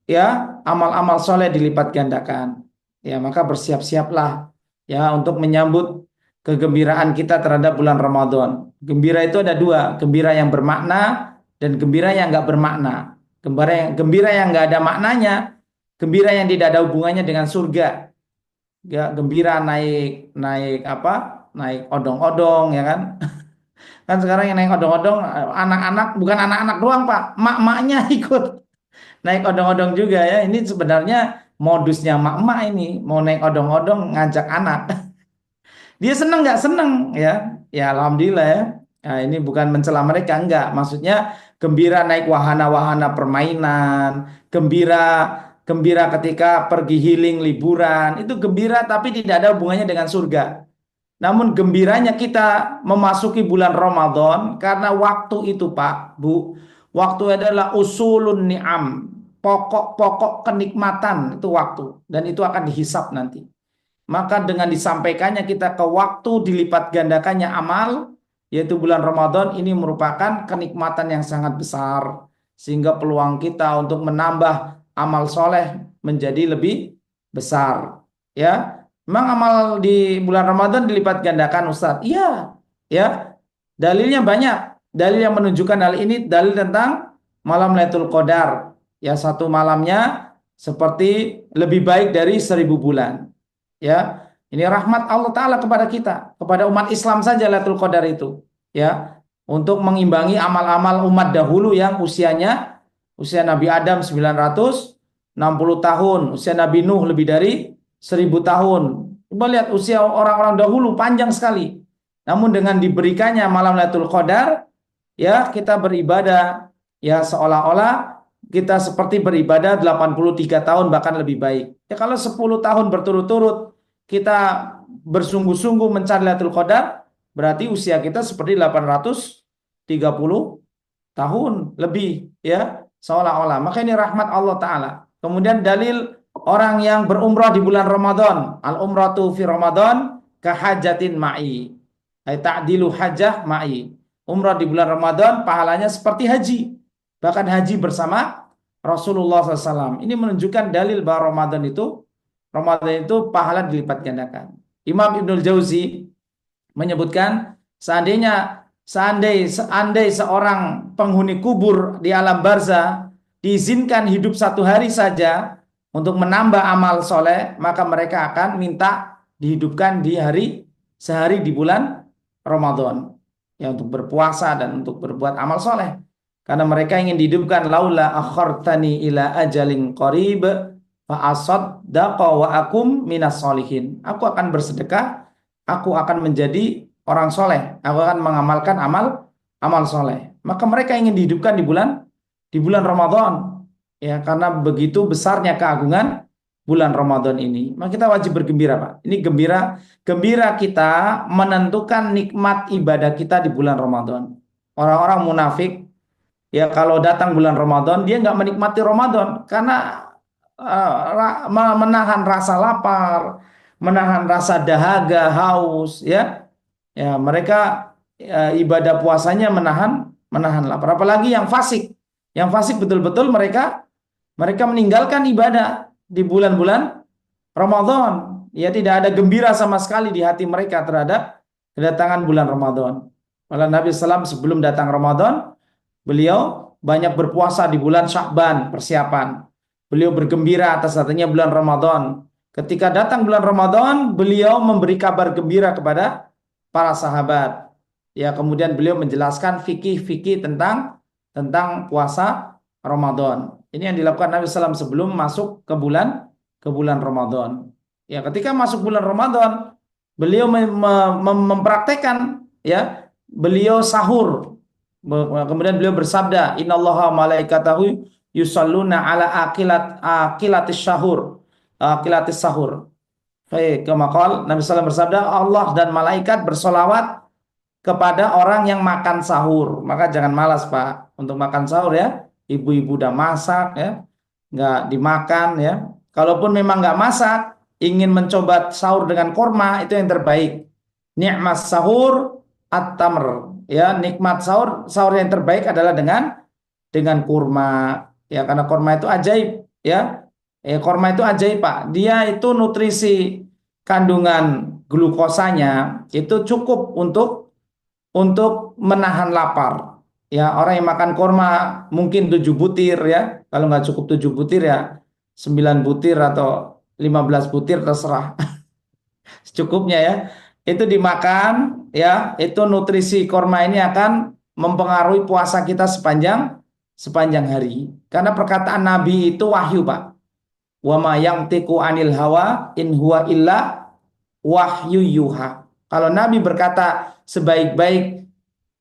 ya, amal-amal soleh dilipat gandakan. Ya, maka bersiap-siaplah, ya, untuk menyambut kegembiraan kita terhadap bulan Ramadan. Gembira itu ada dua, gembira yang bermakna dan gembira yang nggak bermakna. Gembira yang nggak ada maknanya, gembira yang tidak ada hubungannya dengan surga. Ya, gembira naik odong-odong, ya kan? Kan sekarang yang naik odong-odong anak-anak, bukan anak-anak doang, Pak, mak-maknya ikut naik odong-odong juga, ya. Ini sebenarnya modusnya mak-mak ini, mau naik odong-odong ngajak anak. Dia seneng nggak seneng, ya? Ya alhamdulillah, ya. Nah, ini bukan mencela mereka, enggak. Maksudnya gembira naik wahana-wahana permainan, gembira ketika pergi healing liburan, itu gembira tapi tidak ada hubungannya dengan surga. Namun gembiranya kita memasuki bulan Ramadan karena waktu itu, Pak, Bu, waktu adalah usulun ni'am, pokok-pokok kenikmatan itu waktu, dan itu akan dihisap nanti. maka dengan disampaikannya kita ke waktu dilipat gandakannya amal, yaitu bulan Ramadan, ini merupakan kenikmatan yang sangat besar, sehingga peluang kita untuk menambah amal soleh menjadi lebih besar. Ya, memang amal di bulan Ramadan dilipat gandakan, Ustadz. Iya, ya. Dalilnya banyak. Dalil yang menunjukkan hal ini, dalil tentang malam Lailatul Qadar. Ya, satu malamnya seperti lebih baik dari 1000 bulan. Ya, ini rahmat Allah Ta'ala kepada kita, kepada umat Islam saja Lailatul Qadar itu. Ya, untuk mengimbangi amal-amal umat dahulu yang usia Nabi Adam 960 tahun, usia Nabi Nuh lebih dari 1000 tahun. Coba lihat usia orang-orang dahulu panjang sekali. Namun dengan diberikannya malam Lailatul Qadar, ya kita beribadah ya seolah-olah kita seperti beribadah 83 tahun bahkan lebih baik. Ya kalau 10 tahun berturut-turut kita bersungguh-sungguh mencari Lailatul Qadar, berarti usia kita seperti 830 tahun lebih ya seolah-olah. Maka ini rahmat Allah Ta'ala. Kemudian dalil orang yang berumrah di bulan Ramadan, al-umratu fi Ramadan kahajatin ma'i, ta'dilu hajah ma'i. Umrah di bulan Ramadan pahalanya seperti haji, bahkan haji bersama Rasulullah SAW. Ini menunjukkan dalil bahwa Ramadan itu pahala dilipat gandakan. Imam Ibnul Jauzi menyebutkan seandai seorang penghuni kubur di alam barzah diizinkan hidup 1 hari saja untuk menambah amal soleh, maka mereka akan minta dihidupkan sehari di bulan Ramadan, ya untuk berpuasa dan untuk berbuat amal soleh, karena mereka ingin dihidupkan. Laula akhartani ila ajalin qarib fa asaddaqa wa akum minas solihin. Aku akan bersedekah, aku akan menjadi orang soleh, aku akan mengamalkan amal soleh. Maka mereka ingin dihidupkan di bulan Ramadan, ya karena begitu besarnya keagungan bulan Ramadan ini. Maka kita wajib bergembira, Pak. Ini gembira kita menentukan nikmat ibadah kita di bulan Ramadan. Orang-orang munafik, ya kalau datang bulan Ramadan dia nggak menikmati Ramadan karena menahan rasa lapar, menahan rasa dahaga, haus, ya. Ya, mereka ibadah puasanya menahan lapar. Apalagi yang fasik. Yang fasik betul-betul mereka meninggalkan ibadah di bulan-bulan Ramadan. Ya, tidak ada gembira sama sekali di hati mereka terhadap kedatangan bulan Ramadan. Malah Nabi SAW sebelum datang Ramadan, beliau banyak berpuasa di bulan Sya'ban, persiapan. Beliau bergembira atas datangnya bulan Ramadan. Ketika datang bulan Ramadan, beliau memberi kabar gembira kepada para sahabat. Ya, kemudian beliau menjelaskan fikih-fikih tentang puasa Ramadan. Ini yang dilakukan Nabi SAW sebelum masuk ke bulan Ramadan. Ya, ketika masuk bulan Ramadan, beliau mempraktekkan, ya, beliau sahur. Kemudian beliau bersabda, innallaha malaikatahu yusalluna ala aqilatis sahur. Kemakal Nabi SAW bersabda, Allah dan malaikat bersolawat kepada orang yang makan sahur. Maka jangan malas, Pak, untuk makan sahur, ya. Ibu-ibu udah masak, ya, nggak dimakan, ya. Kalaupun memang nggak masak, ingin mencoba sahur dengan korma, itu yang terbaik. Nikmat sahur at-tamr, ya, nikmat sahur yang terbaik adalah dengan kurma, ya, karena kurma itu ajaib, ya. Kurma itu ajaib, Pak. Dia itu nutrisi kandungan glukosanya itu cukup untuk menahan lapar. Ya, orang yang makan kurma mungkin 7 butir, ya. Kalau nggak cukup 7 butir, ya 9 butir atau 15 butir terserah. Secukupnya, ya. Itu dimakan, ya. Itu nutrisi kurma ini akan mempengaruhi puasa kita sepanjang hari. Karena perkataan Nabi itu wahyu, Pak. Wa ma yantiqu anil hawa in huwa illa wahyu yuha. Kalau Nabi berkata sebaik-baik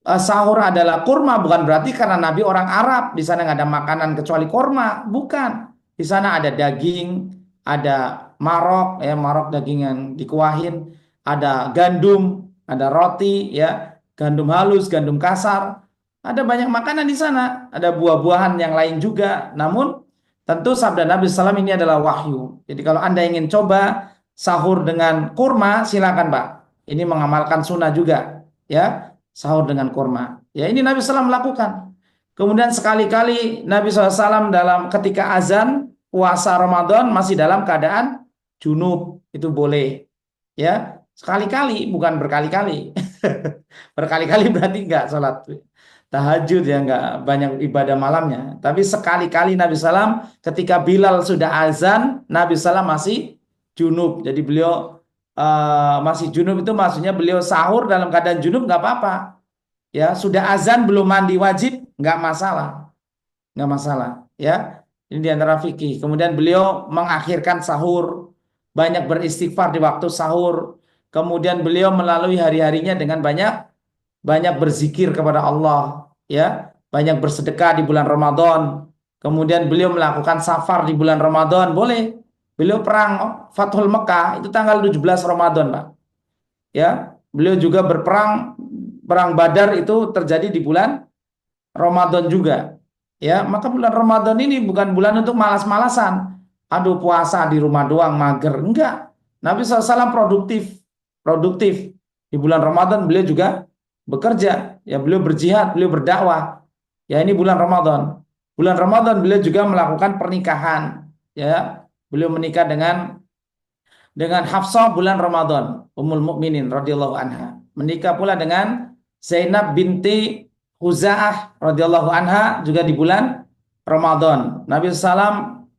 sahur adalah kurma, bukan berarti karena Nabi orang Arab di sana nggak ada makanan kecuali kurma, bukan. Di sana ada daging, ada marok, ya, marok daging yang dikuahin, ada gandum, ada roti, ya, gandum halus, gandum kasar, ada banyak makanan di sana, ada buah-buahan yang lain juga. Namun tentu sabda Nabi SAW ini adalah wahyu. Jadi kalau Anda ingin coba sahur dengan kurma, silakan Pak. Ini mengamalkan sunnah juga, ya, sahur dengan kurma. Ya, ini Nabi SAW lakukan. Kemudian sekali-kali Nabi SAW dalam ketika azan puasa Ramadan masih dalam keadaan junub, itu boleh. Ya, sekali-kali bukan berkali-kali. Berkali-kali berarti enggak sholat tahajud, ya, enggak banyak ibadah malamnya. Tapi sekali-kali Nabi SAW ketika Bilal sudah azan, Nabi SAW masih junub. Jadi beliau masih junub itu maksudnya beliau sahur dalam keadaan junub nggak apa-apa. Ya, sudah azan belum mandi wajib nggak masalah, nggak masalah. Ya, ini diantara fikih. Kemudian beliau mengakhirkan sahur, banyak beristighfar di waktu sahur. Kemudian beliau melalui hari-harinya dengan banyak berzikir kepada Allah, ya, banyak bersedekah di bulan Ramadan. Kemudian beliau melakukan safar di bulan Ramadan, boleh. Beliau perang Fathul Mekah itu tanggal 17 Ramadan, Pak. Ya, beliau juga perang Badar itu terjadi di bulan Ramadan juga. Ya, maka bulan Ramadan ini bukan bulan untuk malas-malasan. Aduh, puasa di rumah doang mager. Enggak. Nabi SAW produktif. Di bulan Ramadan beliau juga bekerja, ya, beliau berjihad, beliau berdakwah. Ya, ini bulan Ramadan. Bulan Ramadan beliau juga melakukan pernikahan, ya. Beliau menikah dengan Hafsah bulan Ramadan, Ummul Mukminin radhiyallahu anha. Menikah pula dengan Zainab binti Huzaah radhiyallahu anha juga di bulan Ramadan. Nabi SAW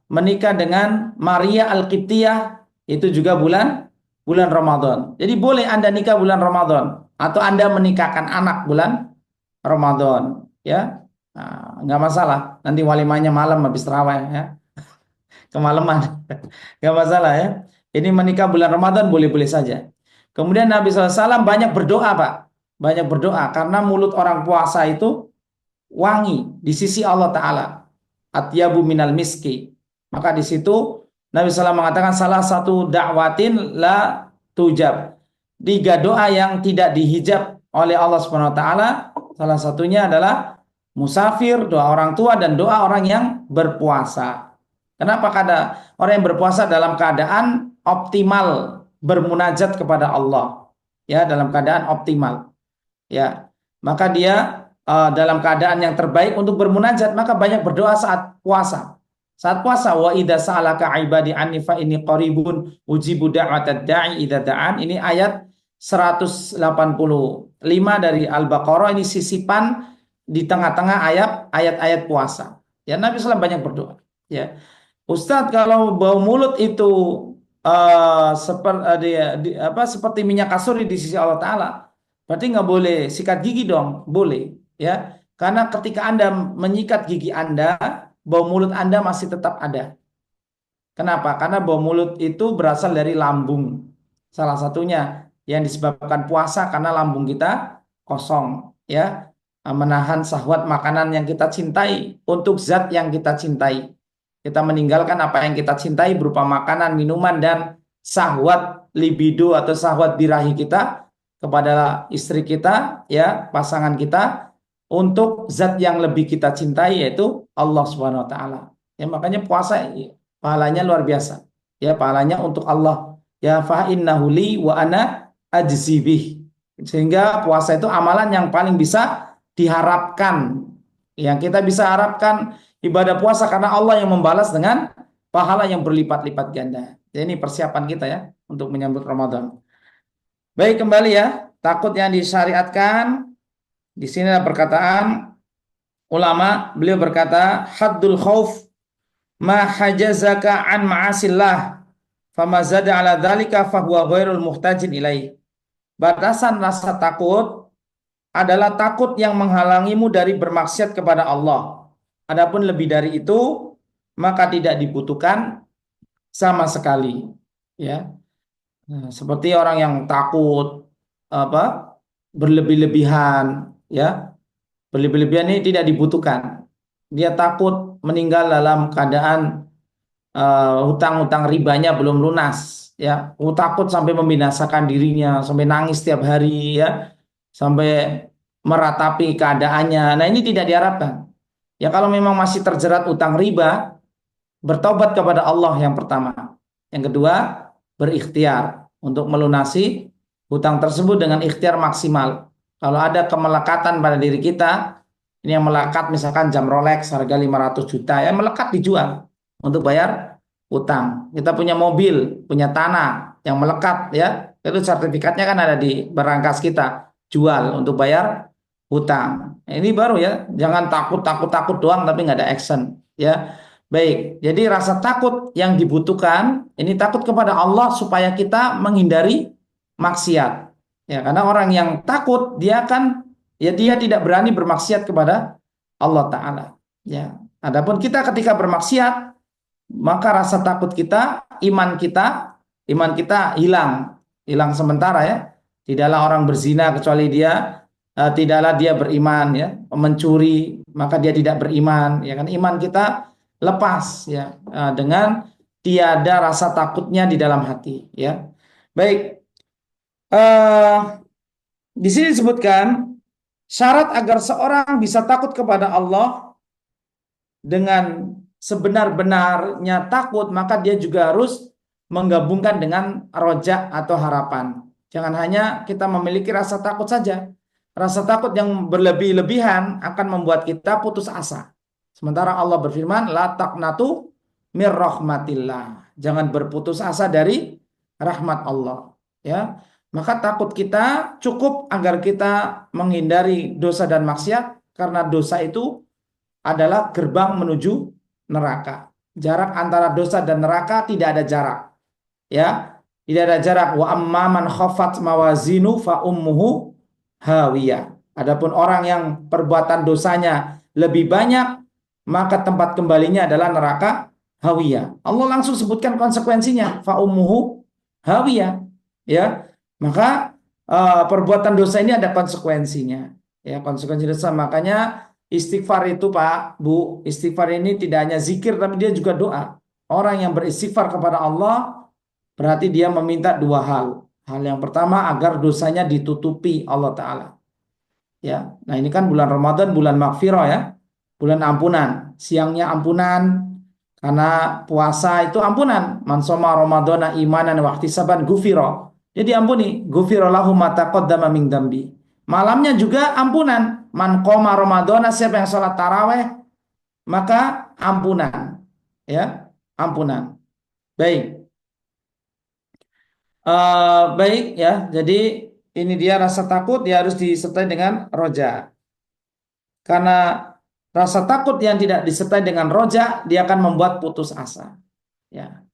menikah dengan Maria Al-Qibtiyah itu juga bulan Ramadan. Jadi boleh Anda nikah bulan Ramadan atau Anda menikahkan anak bulan Ramadan, ya. Nah, nggak masalah. Nanti walimahnya malam habis tarawih, ya. Kemalaman. Nggak masalah, ya. Ini menikah bulan Ramadan boleh-boleh saja. Kemudian Nabi SAW banyak berdoa, Pak. Banyak berdoa karena mulut orang puasa itu wangi di sisi Allah Ta'ala. Atyabu minal miski. Maka di situ Nabi SAW mengatakan salah satu dakwatin la tujab. 3 doa yang tidak dihijab oleh Allah Subhanahu wa taala, salah satunya adalah musafir, doa orang tua, dan doa orang yang berpuasa. Kenapa? Karena orang yang berpuasa dalam keadaan optimal bermunajat kepada Allah, ya, dalam keadaan optimal, ya, maka dia dalam keadaan yang terbaik untuk bermunajat, maka banyak berdoa saat puasa. Saat puasa, wa idza sa'alaka ibadi anni fa inni qaribun ujibu da'watad da'i idza da'an. Ini ayat 185 dari Al-Baqarah, ini sisipan di tengah-tengah ayat-ayat puasa. Ya, Nabi SAW banyak berdoa, ya. Ustadz, kalau bau mulut itu seperti minyak kasturi di sisi Allah Ta'ala, berarti nggak boleh sikat gigi dong? Boleh, ya. Karena ketika Anda menyikat gigi Anda, bau mulut Anda masih tetap ada. Kenapa? Karena bau mulut itu berasal dari lambung. Salah satunya yang disebabkan puasa karena lambung kita kosong, ya. Menahan syahwat makanan yang kita cintai untuk zat yang kita cintai. Kita meninggalkan apa yang kita cintai berupa makanan, minuman, dan syahwat libido atau syahwat birahi kita kepada istri kita, ya, pasangan kita, untuk zat yang lebih kita cintai, yaitu Allah Subhanahu wa taala. Ya, makanya puasa pahalanya luar biasa. Ya, pahalanya untuk Allah. Ya, fa innahu li wa ana ajzi bih. Sehingga puasa itu amalan yang paling bisa diharapkan. Yang kita bisa harapkan ibadah puasa karena Allah yang membalas dengan pahala yang berlipat-lipat ganda. Jadi ini persiapan kita, ya, untuk menyambut Ramadan. Baik, kembali, ya. Takut yang disyariatkan. Di sini ada perkataan ulama, beliau berkata, haddul khauf ma hajazaka an ma'asillah fama zada ala dzalika fahuwa ghairul muhtajin ilaih. Batasan rasa takut adalah takut yang menghalangimu dari bermaksiat kepada Allah. Adapun lebih dari itu, maka tidak dibutuhkan sama sekali, ya. Nah, seperti orang yang takut berlebih-lebihan, ya. Berlebih-lebihan ini tidak dibutuhkan. Dia takut meninggal dalam keadaan hutang-hutang ribanya belum lunas, ya. Takut sampai membinasakan dirinya, sampai nangis setiap hari, ya, sampai meratapi keadaannya. Nah, ini tidak diharapkan. Ya, kalau memang masih terjerat utang riba, bertobat kepada Allah yang pertama. Yang kedua, berikhtiar untuk melunasi hutang tersebut dengan ikhtiar maksimal. Kalau ada kemelekatan pada diri kita, ini yang melekat misalkan jam Rolex harga 500 juta, ya melekat dijual untuk bayar hutang. Kita punya mobil, punya tanah yang melekat, ya itu sertifikatnya kan ada di berangkas kita, jual untuk bayar hutang. Ini baru ya, jangan takut doang tapi nggak ada action, ya. Baik, jadi rasa takut yang dibutuhkan ini takut kepada Allah supaya kita menghindari maksiat. Ya, karena orang yang takut dia dia tidak berani bermaksiat kepada Allah Ta'ala. Ya, adapun kita ketika bermaksiat maka rasa takut kita, iman kita hilang sementara ya. Tidaklah orang berzina kecuali tidaklah dia beriman ya, mencuri maka dia tidak beriman ya kan, iman kita lepas ya dengan tiada rasa takutnya di dalam hati ya. Baik, di sini disebutkan syarat agar seorang bisa takut kepada Allah dengan sebenar-benarnya takut, maka dia juga harus menggabungkan dengan roja atau harapan. Jangan hanya kita memiliki rasa takut saja. Rasa takut yang berlebih-lebihan akan membuat kita putus asa. Sementara Allah berfirman, la taqnatu mir rahmatillah. Jangan berputus asa dari rahmat Allah. Ya, maka takut kita cukup agar kita menghindari dosa dan maksiat, karena dosa itu adalah gerbang menuju neraka. Jarak antara dosa dan neraka tidak ada jarak. Ya, tidak ada jarak. Wa amman khafat mawazinu fa ummuhu hawiyah. Adapun orang yang perbuatan dosanya lebih banyak, maka tempat kembalinya adalah neraka hawiyah. Allah langsung sebutkan konsekuensinya, fa ummuhu hawiyah. Ya, maka perbuatan dosa ini ada konsekuensinya. Ya, konsekuensi dosa. Makanya istighfar itu Pak, Bu, istighfar ini tidak hanya zikir tapi dia juga doa. Orang yang beristighfar kepada Allah berarti dia meminta dua hal. Hal yang pertama agar dosanya ditutupi Allah Ta'ala. Ya, nah ini kan bulan Ramadan, bulan maghfirah ya, bulan ampunan. Siangnya ampunan, karena puasa itu ampunan. Man shoma Ramadhana imanan wa ihtisaban ghufira. Jadi ampuni, ghufira lahu ma taqaddama min dzambi. Malamnya juga ampunan. Man qoma Ramadhana, siapa yang sholat taraweh maka ampunan. Ya, ampunan. Baik. Baik ya, jadi ini dia rasa takut, dia harus disertai dengan roja. Karena rasa takut yang tidak disertai dengan roja, dia akan membuat putus asa. Ya,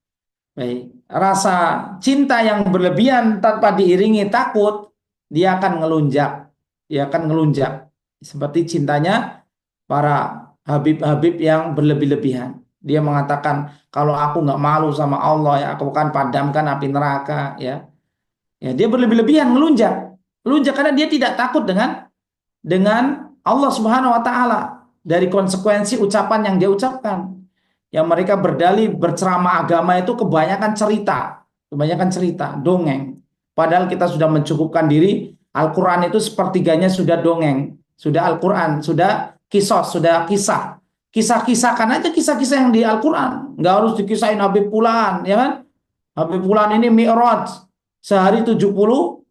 baik. Rasa cinta yang berlebihan tanpa diiringi takut, dia akan ngelunjak. Dia akan ngelunjak. Seperti cintanya para habib-habib yang berlebih-lebihan. Dia mengatakan, kalau aku nggak malu sama Allah ya, aku akan padamkan api neraka ya. Ya, dia berlebih-lebihan melunjak karena dia tidak takut dengan Allah Subhanahu wa taala dari konsekuensi ucapan yang dia ucapkan. Yang mereka berdalih berceramah agama itu kebanyakan cerita, dongeng. Padahal kita sudah mencukupkan diri, Al-Qur'an itu sepertiganya sudah dongeng, sudah Al-Qur'an, sudah kisah. Kisah-kisahkan aja kisah-kisah yang di Al-Quran. Nggak harus dikisahin Habib Fulan, ya kan? Habib Fulan ini mi'raj sehari 70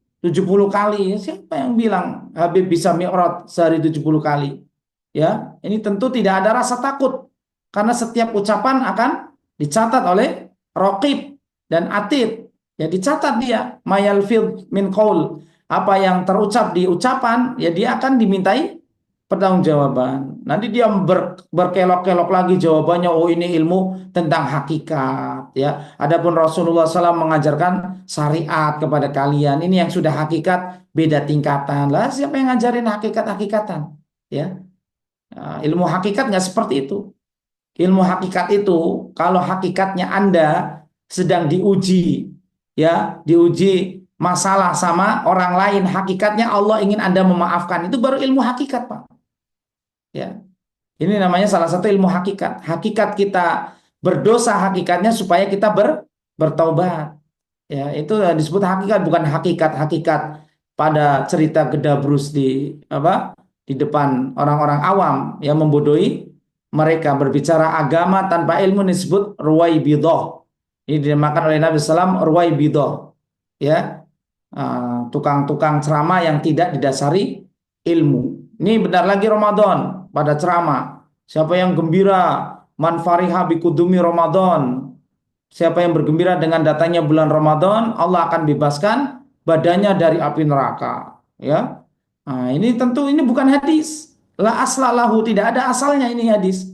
kali. Siapa yang bilang Habib bisa mi'raj sehari 70 kali? Ya, ini tentu tidak ada rasa takut. Karena setiap ucapan akan dicatat oleh Raqib dan Atid. Ya, dicatat dia. Mayalfid min qaul. Apa yang terucap di ucapan, ya dia akan dimintai pertanggungjawaban. Nanti dia berkelok-kelok lagi jawabannya, oh ini ilmu tentang hakikat ya. Adapun Rasulullah SAW mengajarkan syariat kepada kalian. Ini yang sudah hakikat beda tingkatan. Lah siapa yang ngajarin hakikat-hakikatan? Ya. Nah, ilmu hakikat nggak seperti itu. Ilmu hakikat itu kalau hakikatnya Anda sedang diuji ya, diuji masalah sama orang lain, hakikatnya Allah ingin Anda memaafkan, itu baru ilmu hakikat Pak. Ya, ini namanya salah satu ilmu hakikat. Hakikat kita berdosa, hakikatnya supaya kita bertaubat. Ya, itu disebut hakikat, bukan hakikat pada cerita Gedabrus di depan orang-orang awam yang membodohi mereka. Berbicara agama tanpa ilmu disebut ruwaibidah. Ini dinamakan oleh Nabi SAW ruwaibidah, ya, tukang-tukang ceramah yang tidak didasari ilmu. Ini benar lagi Ramadan pada ceramah. Siapa yang gembira, man fariha bikudumi Ramadan. Siapa yang bergembira dengan datangnya bulan Ramadan, Allah akan bebaskan badannya dari api neraka. Ya, nah, ini tentu ini bukan hadis. La aslalahu, tidak ada asalnya ini hadis.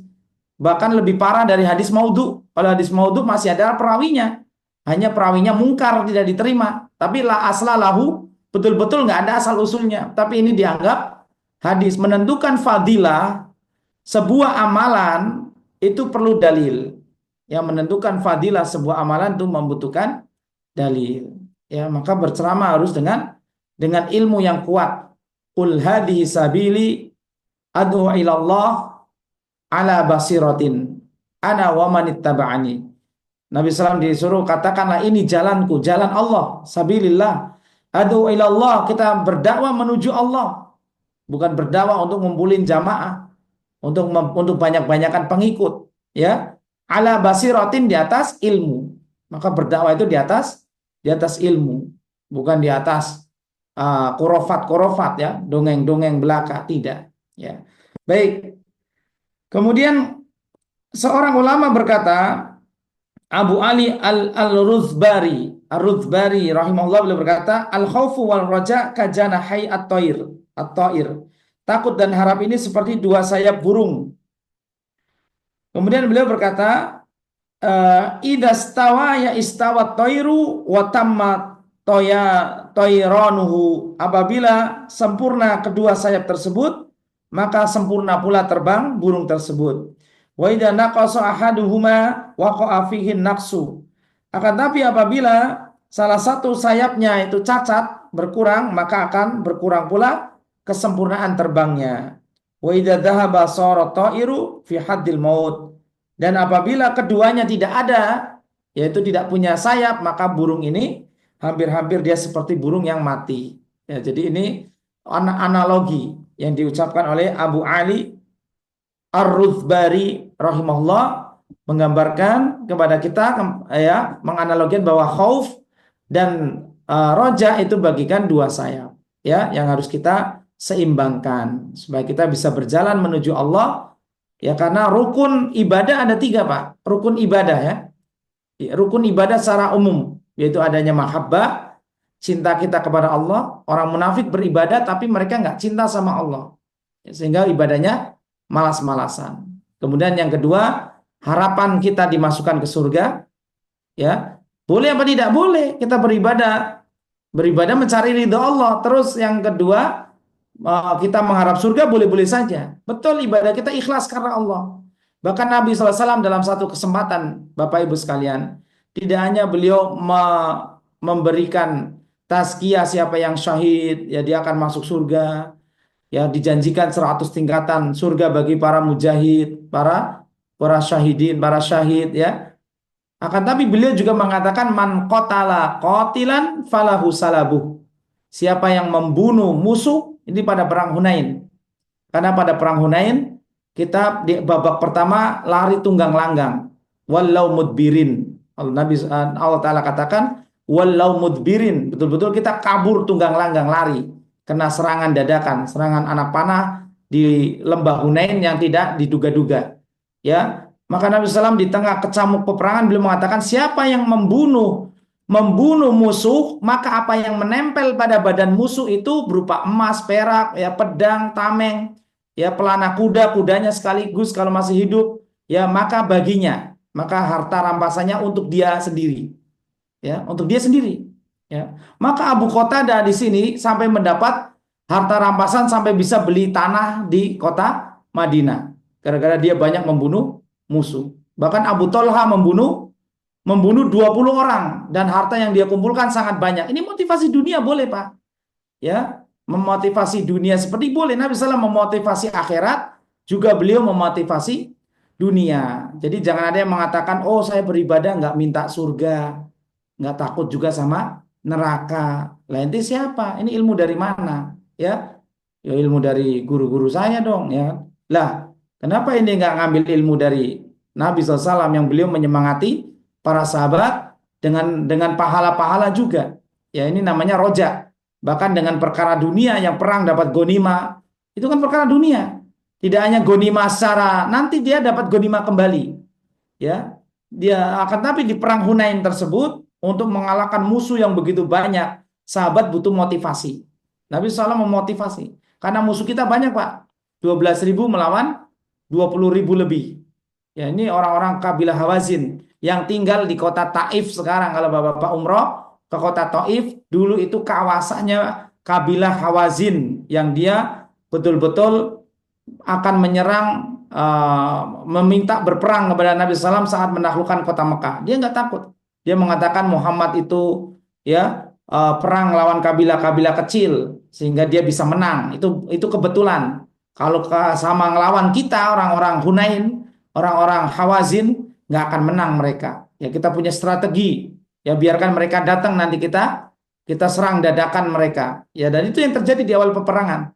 Bahkan lebih parah dari hadis maudhu. Kalau hadis maudhu masih ada perawinya. Hanya perawinya mungkar, tidak diterima. Tapi la aslalahu, betul-betul nggak ada asal usulnya. Tapi ini dianggap hadis. Menentukan fadilah sebuah amalan itu perlu dalil. Yang menentukan fadilah sebuah amalan itu membutuhkan dalil. Ya, maka berceramah harus dengan ilmu yang kuat. Qul hadhihi sabili ad'u ilallah ala basiratin ana wa manittaba'ani. Nabi SAW disuruh katakanlah ini jalanku, jalan Allah, sabilillah. Ad'u ilallah, kita berdakwah menuju Allah, bukan berdakwah untuk ngumpulin jamaah, untuk banyak-banyakan pengikut, ya. Ala basiratin, di atas ilmu. Maka berdakwah itu di atas ilmu, bukan di atas kurofat-kurofat, ya, dongeng-dongeng belaka, tidak, ya. Baik. Kemudian seorang ulama berkata, Abu Ali al-Rudzbari, Ar-Rudzbari rahimahullah, beliau berkata, al-khaufu wal raja kajanahai at-ta'ir. Takut dan harap ini seperti dua sayap burung. Kemudian beliau berkata, idza stawa ya istawat tairu wa tamma tairanuhu. Apabila sempurna kedua sayap tersebut, maka sempurna pula terbang burung tersebut. Wa idza naqasa ahaduhuma waqa'a fihi naqsu. Akan tapi apabila salah satu sayapnya itu cacat, berkurang, maka akan berkurang pula kesempurnaan terbangnya. Wa idza dhahaba sara ta'iru fi haddil maut. Dan apabila keduanya tidak ada, yaitu tidak punya sayap, maka burung ini hampir-hampir dia seperti burung yang mati. Ya, jadi ini analogi yang diucapkan oleh Abu Ali Ar-Rudzbari rahimahullah, menggambarkan kepada kita, ya, menganalogikan bahwa khauf dan roja itu bagikan dua sayap, ya, yang harus kita seimbangkan supaya kita bisa berjalan menuju Allah, ya, karena rukun ibadah ada tiga, Pak. Rukun ibadah, ya. Rukun ibadah secara umum, yaitu adanya mahabbah, cinta kita kepada Allah. Orang munafik beribadah tapi mereka nggak cinta sama Allah, sehingga ibadahnya malas-malasan. Kemudian yang kedua, harapan kita dimasukkan ke surga, ya. Boleh apa tidak boleh kita beribadah mencari ridho Allah. Terus yang kedua, kita mengharap surga, boleh-boleh saja. Betul, ibadah kita ikhlas karena Allah. Bahkan Nabi SAW dalam satu kesempatan, Bapak Ibu sekalian, tidak hanya beliau memberikan tazkiyah siapa yang syahid, ya, dia akan masuk surga, ya, dijanjikan 100 tingkatan surga bagi para mujahid, para syahidin, para syahid, ya. Akan tapi beliau juga mengatakan, man qatala qatilan falahu salabuh. Siapa yang membunuh musuh, ini pada perang Hunain. Karena pada perang Hunain kita di babak pertama lari tunggang langgang, wallau mudbirin. Allah Ta'ala katakan wallau mudbirin, betul-betul kita kabur tunggang langgang, lari, kena serangan dadakan, serangan anak panah di lembah Hunain yang tidak diduga-duga, ya. Maka Nabi SAW di tengah kecamuk peperangan beliau mengatakan, siapa yang membunuh musuh, maka apa yang menempel pada badan musuh itu berupa emas, perak, ya, pedang, tameng, ya, pelana kuda, kudanya sekaligus kalau masih hidup, ya, maka baginya, maka harta rampasannya untuk dia sendiri, ya, untuk dia sendiri, ya. Maka Abu Qatadah di sini sampai mendapat harta rampasan sampai bisa beli tanah di kota Madinah gara-gara dia banyak membunuh musuh. Bahkan Abu Thalha membunuh 20 orang dan harta yang dia kumpulkan sangat banyak. Ini motivasi dunia boleh, Pak, ya, memotivasi dunia seperti boleh. Nabi SAW memotivasi akhirat, juga beliau memotivasi dunia. Jadi jangan ada yang mengatakan, oh saya beribadah nggak minta surga, nggak takut juga sama neraka. Lah ente siapa? Ini ilmu dari mana? Ya, ya ilmu dari guru-guru saya dong, ya. Lah, kenapa ini nggak ngambil ilmu dari Nabi SAW yang beliau menyemangati para sahabat dengan pahala-pahala juga. Ya, ini namanya roja. Bahkan dengan perkara dunia yang perang dapat gonima, itu kan perkara dunia. Tidak hanya gonima secara nanti dia dapat gonima kembali. Ya, dia akan tapi di perang Hunain tersebut untuk mengalahkan musuh yang begitu banyak, sahabat butuh motivasi. Nabi SAW memotivasi. Karena musuh kita banyak, Pak. 12.000 melawan 20.000 lebih. Ya, ini orang-orang kabilah Hawazin yang tinggal di kota Taif sekarang. Kalau Bapak umroh ke kota Taif, dulu itu kawasannya kabilah Hawazin yang dia betul-betul akan menyerang, meminta berperang kepada Nabi SAW saat menaklukkan kota Mekah. Dia nggak takut. Dia mengatakan Muhammad itu ya perang lawan kabilah-kabilah kecil sehingga dia bisa menang. Itu kebetulan. Kalau sama ngelawan kita orang-orang Hunain, orang-orang Hawazin, nggak akan menang mereka. Ya kita punya strategi. Ya biarkan mereka datang, nanti kita serang dadakan mereka. Ya dan itu yang terjadi di awal peperangan.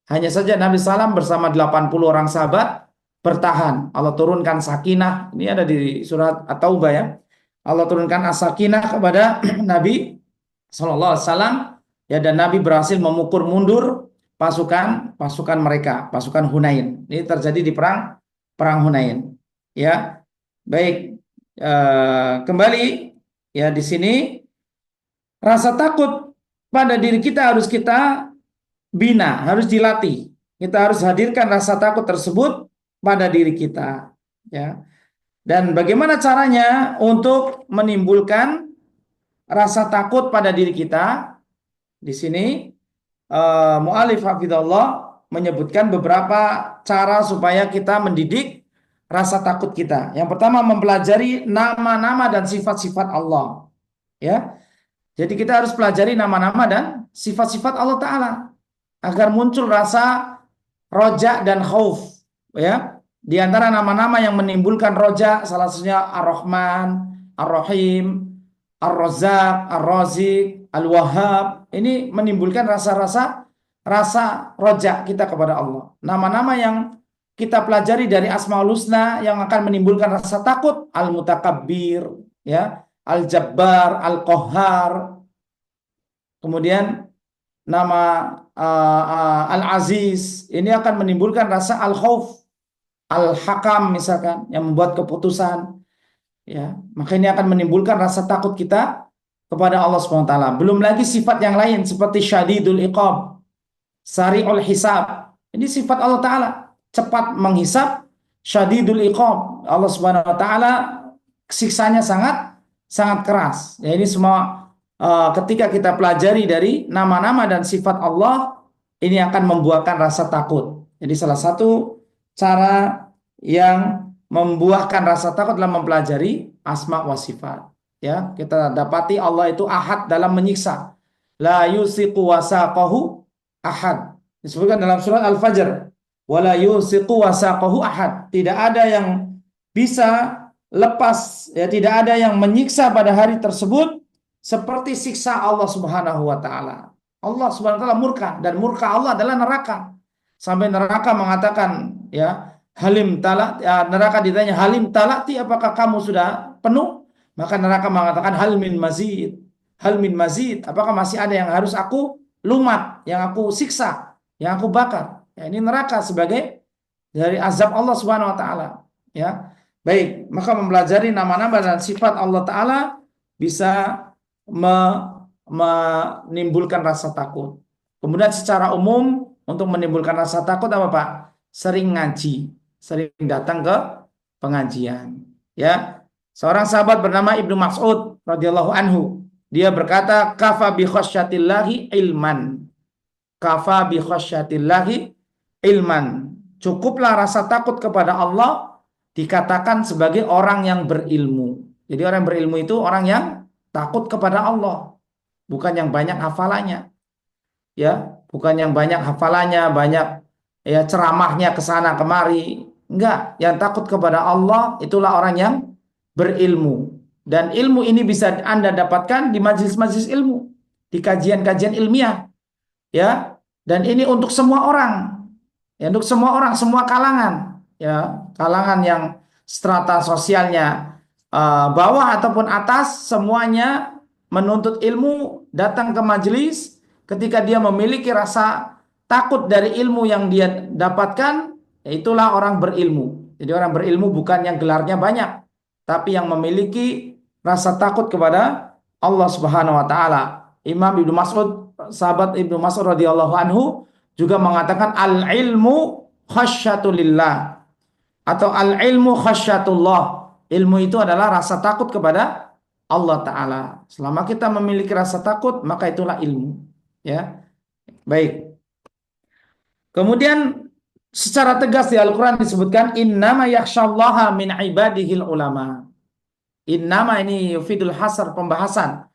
Hanya saja Nabi SAW bersama 80 orang sahabat bertahan. Allah turunkan sakinah. Ini ada di surat At-Taubah ya. Allah turunkan as-sakinah kepada Nabi SAW. Ya, dan Nabi berhasil memukul mundur pasukan mereka, pasukan Hunain. Ini terjadi di perang Hunain. Ya, baik. Kembali ya di sini rasa takut pada diri kita harus kita bina, harus dilatih. Kita harus hadirkan rasa takut tersebut pada diri kita. Ya. Dan bagaimana caranya untuk menimbulkan rasa takut pada diri kita? Di sini mu'alif hafidhallah menyebutkan beberapa cara supaya kita mendidik rasa takut kita. Yang pertama, mempelajari nama-nama dan sifat-sifat Allah. Ya. Jadi kita harus pelajari nama-nama dan sifat-sifat Allah Ta'ala agar muncul rasa roja dan khauf. Ya. Di antara nama-nama yang menimbulkan roja salah satunya Ar-Rahman, Ar-Rahim, Ar-Razzaq, Ar-Razik, Al-Wahhab. Ini menimbulkan rasa roja kita kepada Allah. Nama-nama yang kita pelajari dari Asmaul Husna yang akan menimbulkan rasa takut, Al-Mutakabbir, ya, Al-Jabbar, Al-Qahhar. Kemudian nama Al-Aziz ini akan menimbulkan rasa Al-Khauf, Al-Hakam misalkan yang membuat keputusan. Ya, maka ini akan menimbulkan rasa takut kita kepada Allah SWT. Belum lagi sifat yang lain seperti syadidul iqab, sari'ul hisab. Ini sifat Allah Ta'ala, cepat menghisab, syadidul iqab. Allah SWT siksanya sangat keras. Ya, ini semua ketika kita pelajari dari nama-nama dan sifat Allah, ini akan membuahkan rasa takut. Jadi salah satu cara yang membuahkan rasa takut dalam mempelajari asma wa sifat. Ya, kita dapati Allah itu ahad dalam menyiksa. La yusiqu wasaqahu ahad. Disebutkan dalam surat Al-Fajr. Wa la yusiqu wasaqahu ahad. Tidak ada yang bisa lepas, ya, tidak ada yang menyiksa pada hari tersebut seperti siksa Allah Subhanahu wa taala. Allah Subhanahu wa taala murka, dan murka Allah adalah neraka. Sampai neraka mengatakan, ya, Halim talak, ya, neraka ditanya, Halim talakti, apakah kamu sudah penuh? Maka neraka mengatakan, hal min mazid, apakah masih ada yang harus aku lumat, yang aku siksa, yang aku bakar? Ya, ini neraka sebagai dari azab Allah Subhanahu wa taala. Ya. Baik, maka mempelajari nama-nama dan sifat Allah Ta'ala bisa menimbulkan rasa takut. Kemudian secara umum untuk menimbulkan rasa takut apa Pak? Sering ngaji, sering datang ke pengajian. Ya, seorang sahabat bernama Ibnu Mas'ud radhiyallahu anhu, dia berkata, kafa bi khasyatillahi ilman. Kafa bi khasyatillahi ilman. Cukuplah rasa takut kepada Allah dikatakan sebagai orang yang berilmu. Jadi orang yang berilmu itu orang yang takut kepada Allah, bukan yang banyak hafalannya. Ya, bukan yang banyak hafalannya, banyak ya ceramahnya ke sana kemari. Enggak, yang takut kepada Allah itulah orang yang berilmu. Dan ilmu ini bisa Anda dapatkan di majelis-majelis ilmu, di kajian-kajian ilmiah. Ya, dan ini untuk semua orang. Ya, untuk semua orang, semua kalangan. Ya, kalangan yang strata sosialnya bawah ataupun atas, semuanya menuntut ilmu, datang ke majelis. Ketika dia memiliki rasa takut dari ilmu yang dia dapatkan, itulah orang berilmu. Jadi orang berilmu bukan yang gelarnya banyak, tapi yang memiliki rasa takut kepada Allah Subhanahu wa taala. Imam Ibnu Mas'ud, sahabat Ibnu Mas'ud radhiyallahu anhu juga mengatakan al-ilmu khasyatulillah atau al-ilmu khasyatullah. Ilmu itu adalah rasa takut kepada Allah Ta'ala. Selama kita memiliki rasa takut, maka itulah ilmu. Ya, baik. Kemudian secara tegas di Al-Quran disebutkan innama yakhshallaha min ibadihil ulama. Innama ini yufidul hasar, pembahasan.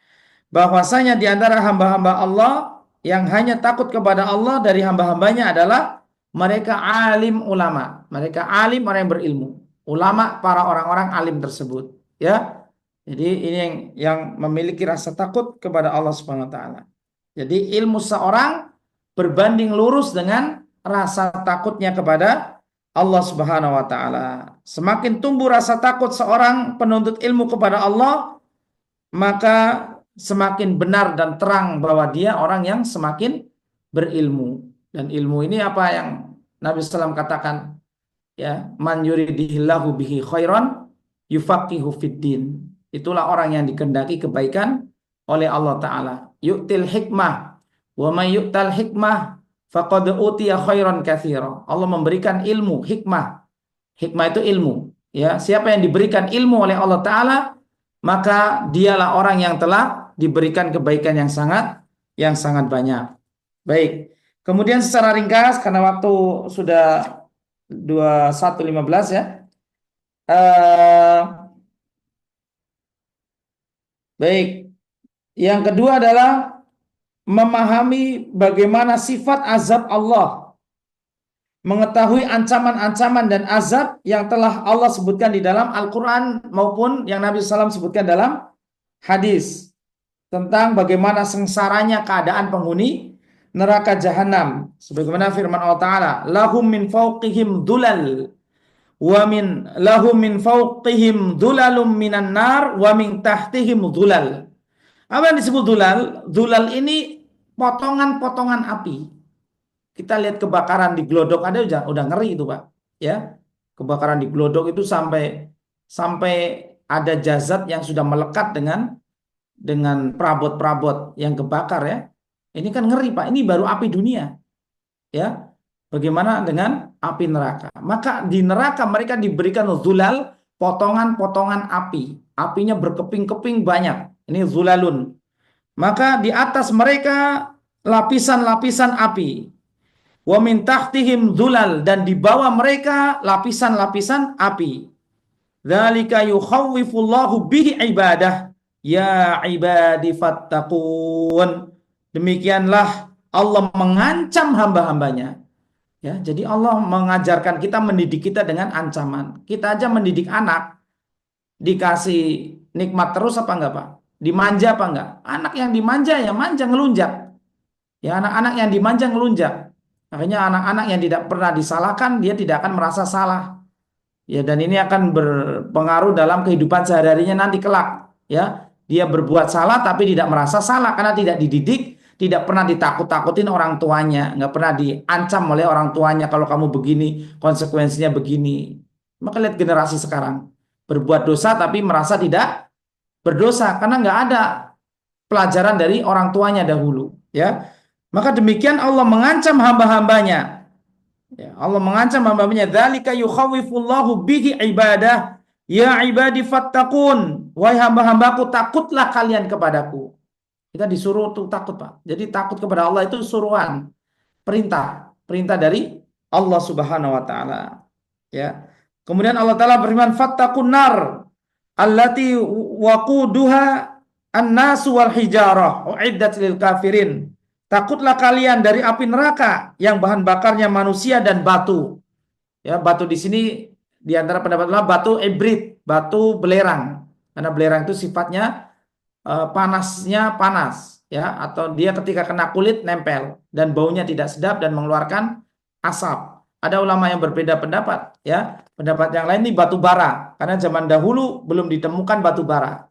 Bahwasanya di antara hamba-hamba Allah yang hanya takut kepada Allah dari hamba-hambanya adalah mereka alim ulama. Mereka alim, orang yang berilmu. Ulama, para orang-orang alim tersebut. Ya, jadi ini yang memiliki rasa takut kepada Allah Subhanahu Wa Taala. Jadi ilmu seorang berbanding lurus dengan rasa takutnya kepada Allah Subhanahu Wa Taala. Semakin tumbuh rasa takut seorang penuntut ilmu kepada Allah, maka semakin benar dan terang bahwa dia orang yang semakin berilmu. Dan ilmu ini apa yang Nabi SAW katakan, ya, man yuridihillahu bihi khairan yufaqihu fiddin. Itulah orang yang dikehendaki kebaikan oleh Allah Ta'ala. Yu'til hikmah wa may yu'tal hikmah faqad utiya khairan katsira. Allah memberikan ilmu, hikmah. Hikmah itu ilmu, ya. Siapa yang diberikan ilmu oleh Allah Ta'ala, maka dialah orang yang telah diberikan kebaikan yang sangat banyak. Baik. Kemudian secara ringkas karena waktu sudah 21.15 ya. Baik. Yang kedua adalah memahami bagaimana sifat azab Allah. Mengetahui ancaman-ancaman dan azab yang telah Allah sebutkan di dalam Al-Quran maupun yang Nabi SAW sebutkan dalam hadis. Tentang bagaimana sengsaranya keadaan penghuni neraka jahanam. Sebagaimana firman Allah Ta'ala, lahum min fawqihim dulal wa min lahum min fawqihim dulalum minan nar wa min tahtihim dulal. Apa yang disebut dulal? Dulal ini potongan-potongan api. Kita lihat kebakaran di Glodok ada udah ngeri itu, Pak. Ya. Kebakaran di Glodok itu sampai ada jasad yang sudah melekat dengan perabot-perabot yang kebakar ya. Ini kan ngeri, Pak. Ini baru api dunia. Ya. Bagaimana dengan api neraka? Maka di neraka mereka diberikan zulal, potongan-potongan api. Apinya berkeping-keping banyak. Ini zulalun. Maka di atas mereka lapisan-lapisan api. Wa min tahtihim zulal, dan di bawah mereka lapisan-lapisan api. Dzalika yukhawwifullahu bihi ibadah. Ya ibadi fattaqun. Demikianlah Allah mengancam hamba-hambanya. Ya, jadi Allah mengajarkan kita, mendidik kita dengan ancaman. Kita aja mendidik anak, dikasih nikmat terus apa enggak, Pak? Dimanja apa enggak? Anak yang dimanja ya manja ngelunjak. Ya, anak-anak yang dimanja ngelunjak. Makanya anak-anak yang tidak pernah disalahkan, dia tidak akan merasa salah. Ya, dan ini akan berpengaruh dalam kehidupan sehari-harinya nanti kelak. Ya, dia berbuat salah tapi tidak merasa salah karena tidak dididik, tidak pernah ditakut-takutin orang tuanya, nggak pernah diancam oleh orang tuanya kalau kamu begini, konsekuensinya begini. Maka lihat generasi sekarang, berbuat dosa tapi merasa tidak berdosa karena nggak ada pelajaran dari orang tuanya dahulu. Ya, maka demikian Allah mengancam hamba-hambanya. Ya, Allah mengancam hamba-hambanya. Dzalika yukhawwifullahu bihi ibadah. Ya ibadi fattaqun. Wahai hamba-hambaku, takutlah kalian kepadaku. Kita disuruh untuk takut, Pak. Jadi takut kepada Allah itu suruhan, perintah dari Allah Subhanahu wa taala. Ya. Kemudian Allah Taala berfirman, fattaqun nar allati waquduha an-nasu wal hijarah uiddat lil kafirin. Takutlah kalian dari api neraka yang bahan bakarnya manusia dan batu. Ya, batu di sini di antara pendapat ulama batu ibrit, batu belerang. Karena belerang itu sifatnya panasnya panas, ya, atau dia ketika kena kulit nempel dan baunya tidak sedap dan mengeluarkan asap. Ada ulama yang berbeda pendapat, ya. Pendapat yang lain ini batu bara, karena zaman dahulu belum ditemukan batu bara.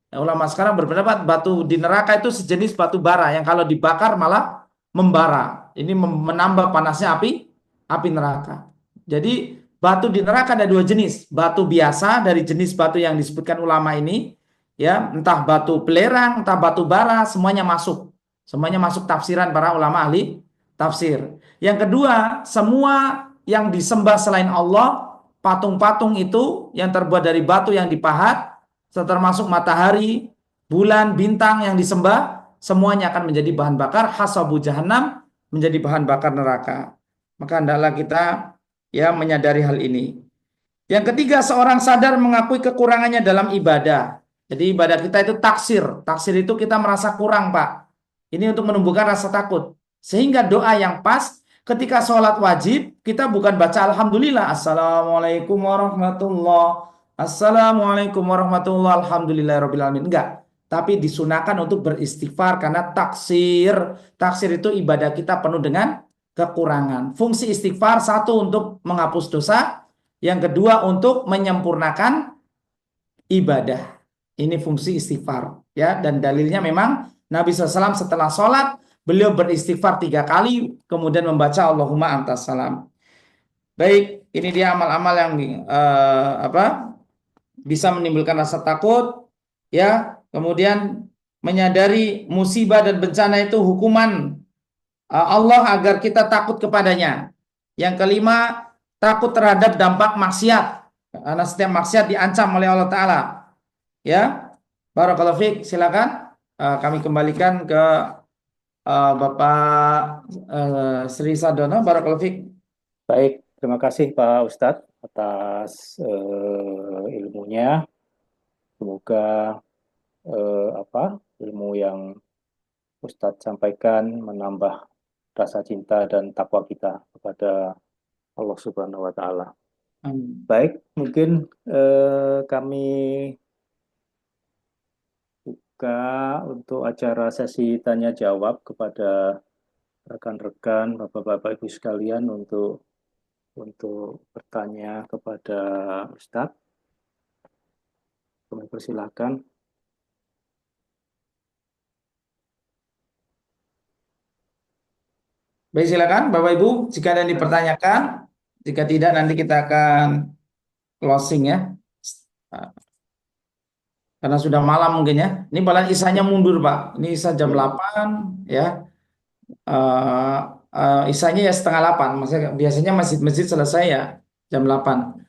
Nah, ulama sekarang berpendapat batu di neraka itu sejenis batu bara yang kalau dibakar malah membara. Ini menambah panasnya api neraka. Jadi batu di neraka ada dua jenis, batu biasa dari jenis batu yang disebutkan ulama ini, ya, entah batu belerang, entah batu bara, semuanya masuk tafsiran para ulama ahli tafsir. Yang kedua, semua yang disembah selain Allah, patung-patung itu yang terbuat dari batu yang dipahat, termasuk matahari, bulan, bintang yang disembah, semuanya akan menjadi bahan bakar hasabu jahannam, menjadi bahan bakar neraka. Maka hendaklah kita ya menyadari hal ini. Yang ketiga, seorang sadar mengakui kekurangannya dalam ibadah. Jadi ibadah kita itu taksir. Taksir itu kita merasa kurang, Pak. Ini untuk menumbuhkan rasa takut. Sehingga doa yang pas ketika sholat wajib, kita bukan baca Alhamdulillah, Assalamualaikum warahmatullah, Assalamualaikum warahmatullah, Alhamdulillahirabbil alamin. Enggak. Tapi disunahkan untuk beristighfar karena taksir. Taksir itu ibadah kita penuh dengan kekurangan. Fungsi istighfar satu untuk menghapus dosa, yang kedua untuk menyempurnakan ibadah. Ini fungsi istighfar, ya. Dan dalilnya memang Nabi SAW setelah sholat beliau beristighfar 3 kali, kemudian membaca Allahumma antas salam. Baik, ini dia amal-amal yang bisa menimbulkan rasa takut, ya. Kemudian menyadari musibah dan bencana itu hukuman Allah agar kita takut kepadanya. Yang kelima, takut terhadap dampak maksiat, karena setiap maksiat diancam oleh Allah Ta'ala. Ya, Barakallahu fiik, silakan kami kembalikan ke Bapak Sri Sadono. Barakallahu fiik. Baik, terima kasih Pak Ustadz atas ilmunya. Semoga ilmu yang Ustadz sampaikan menambah rasa cinta dan takwa kita kepada Allah Subhanahu wa Ta'ala. Baik, mungkin kami buka untuk acara sesi tanya jawab kepada rekan-rekan, Bapak-bapak Ibu sekalian untuk bertanya kepada Ustadz. Kami persilakan. Baik, silakan Bapak Ibu, jika ada yang dipertanyakan. Jika tidak, nanti kita akan closing, ya. Karena sudah malam mungkin, ya. Ini malah isanya mundur, Pak. Ini isa jam 8, ya. Isanya ya setengah 8. Maksudnya biasanya masjid-masjid selesai ya jam 8.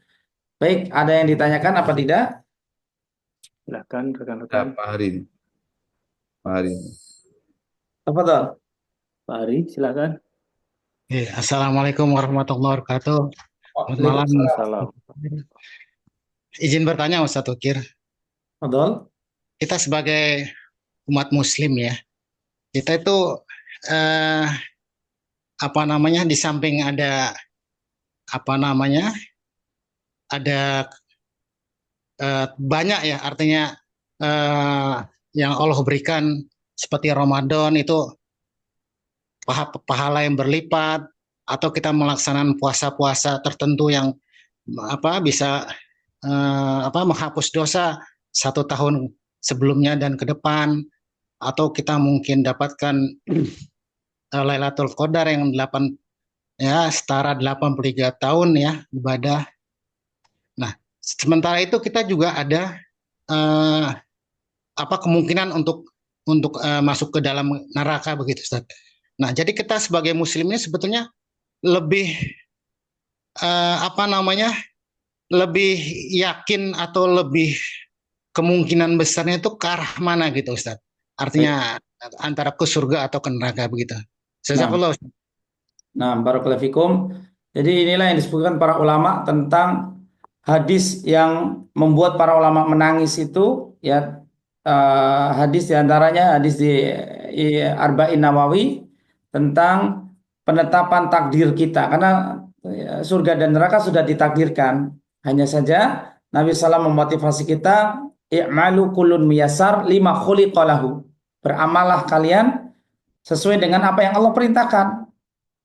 Baik, ada yang ditanyakan apa tidak? Silakan rekan-rekan. Pak Hari. Pak Hari. Apa tuh? Pak Ari, silakan. Assalamualaikum warahmatullahi wabarakatuh. Selamat malam. Salam. Izin bertanya Ustadz Ukir. Betul. Kita sebagai umat muslim ya, kita itu di samping ada ada banyak ya, artinya yang Allah berikan seperti Ramadan itu pahala yang berlipat, atau kita melaksanakan puasa-puasa tertentu yang bisa menghapus dosa 1 tahun sebelumnya dan ke depan, atau kita mungkin dapatkan Lailatul Qadar yang setara 83 tahun ya ibadah. Nah, sementara itu kita juga ada kemungkinan untuk masuk ke dalam neraka begitu, Ustaz. Nah, jadi kita sebagai muslim ini sebetulnya lebih lebih yakin atau lebih kemungkinan besarnya itu ke arah mana gitu, Ustaz? Artinya antara ke surga atau ke neraka begitu. Jazakallah. Nah, barakallahu fikum. Jadi inilah yang disebutkan para ulama tentang hadis yang membuat para ulama menangis itu, ya. Hadis diantaranya hadis di Arba'in Nawawi tentang penetapan takdir kita, karena surga dan neraka sudah ditakdirkan. Hanya saja Nabi SAW memotivasi kita, i'malu kullun miyasar lima khuliqa lahu. Beramallah kalian sesuai dengan apa yang Allah perintahkan.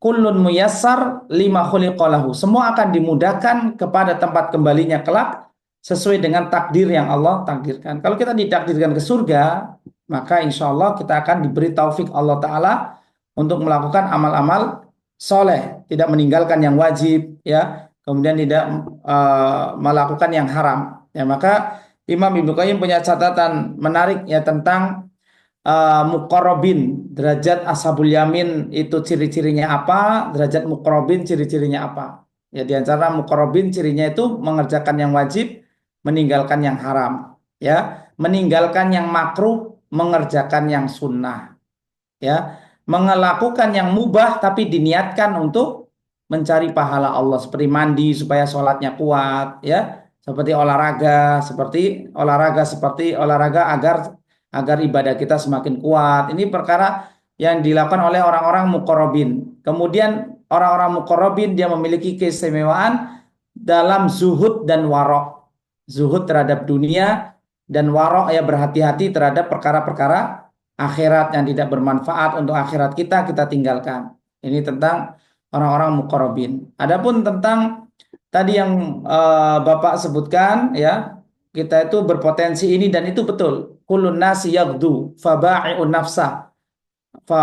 kullun muyassar lima khuliqalahu. Semua akan dimudahkan kepada tempat kembalinya kelak sesuai dengan takdir yang Allah takdirkan. Kalau kita ditakdirkan ke surga, maka insya Allah kita akan diberi taufik Allah Ta'ala untuk melakukan amal-amal soleh, tidak meninggalkan yang wajib, ya, kemudian tidak melakukan yang haram. Ya, maka Imam Ibnu Qayyim punya catatan menarik ya tentang muqarrabin, derajat ashabul yamin itu ciri-cirinya apa, derajat muqarrabin ciri-cirinya apa. Ya, di antara muqarrabin cirinya itu mengerjakan yang wajib, meninggalkan yang haram, ya, meninggalkan yang makruh, mengerjakan yang sunnah, ya, melakukan yang mubah tapi diniatkan untuk mencari pahala Allah, seperti mandi supaya sholatnya kuat, ya, seperti olahraga agar ibadah kita semakin kuat. Ini perkara yang dilakukan oleh orang-orang muqarrabin. Kemudian orang-orang muqarrabin dia memiliki keistimewaan dalam zuhud dan warok. Zuhud terhadap dunia dan warok ya berhati-hati terhadap perkara-perkara akhirat yang tidak bermanfaat untuk akhirat kita tinggalkan. Ini tentang orang-orang muqarrabin. Adapun tentang tadi yang Bapak sebutkan ya, kita itu berpotensi ini dan itu betul. Kullun nasi yaghdu faba'i'un nafsah fa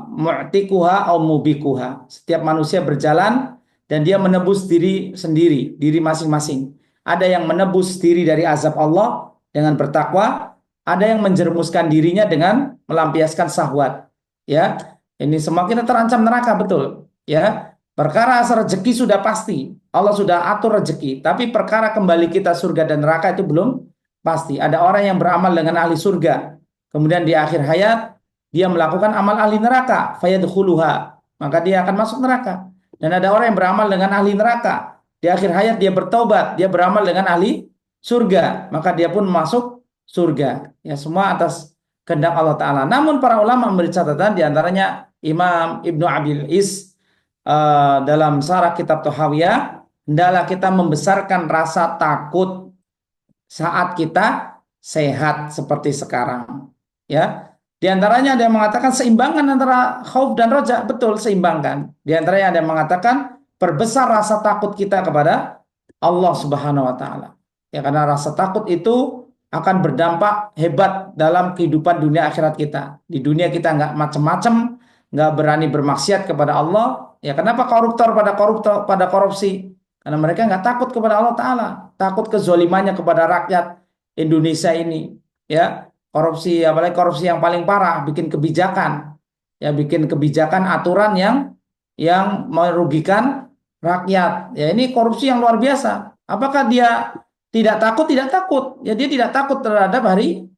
mu'tikuha au mubikuha. Setiap manusia berjalan dan dia menebus diri sendiri, diri masing-masing. Ada yang menebus diri dari azab Allah dengan bertakwa, ada yang menjerumuskan dirinya dengan melampiaskan syahwat. Ya, ini semua kita terancam neraka, betul. Ya, perkara rezeki sudah pasti, Allah sudah atur rezeki. Tapi perkara kembali kita surga dan neraka itu belum pasti. Ada orang yang beramal dengan ahli surga, kemudian di akhir hayat dia melakukan amal ahli neraka, fayadkhuluha, maka dia akan masuk neraka. Dan ada orang yang beramal dengan ahli neraka, di akhir hayat dia bertaubat, dia beramal dengan ahli surga, maka dia pun masuk surga. Ya, semua atas kehendak Allah Ta'ala. Namun para ulama memberi catatan, diantaranya Imam Ibnu Abil Is dalam sarah kitab Thahawiyah, hendaklah kita membesarkan rasa takut saat kita sehat seperti sekarang. Ya, di antaranya ada yang mengatakan seimbangkan antara khauf dan roja, betul, seimbangkan. Di antaranya ada yang mengatakan perbesar rasa takut kita kepada Allah Subhanahu wa Ta'ala. Ya, karena rasa takut itu akan berdampak hebat dalam kehidupan dunia akhirat kita. Di dunia kita nggak macam-macam, nggak berani bermaksiat kepada Allah. Ya, kenapa koruptor pada korupsi? Karena mereka nggak takut kepada Allah Ta'ala, takut kezolimannya kepada rakyat Indonesia ini. Ya, korupsi, apalagi korupsi yang paling parah, bikin kebijakan, ya, bikin kebijakan aturan yang merugikan rakyat. Ya, ini korupsi yang luar biasa. Apakah dia tidak takut? Tidak takut. Ya, dia tidak takut terhadap hari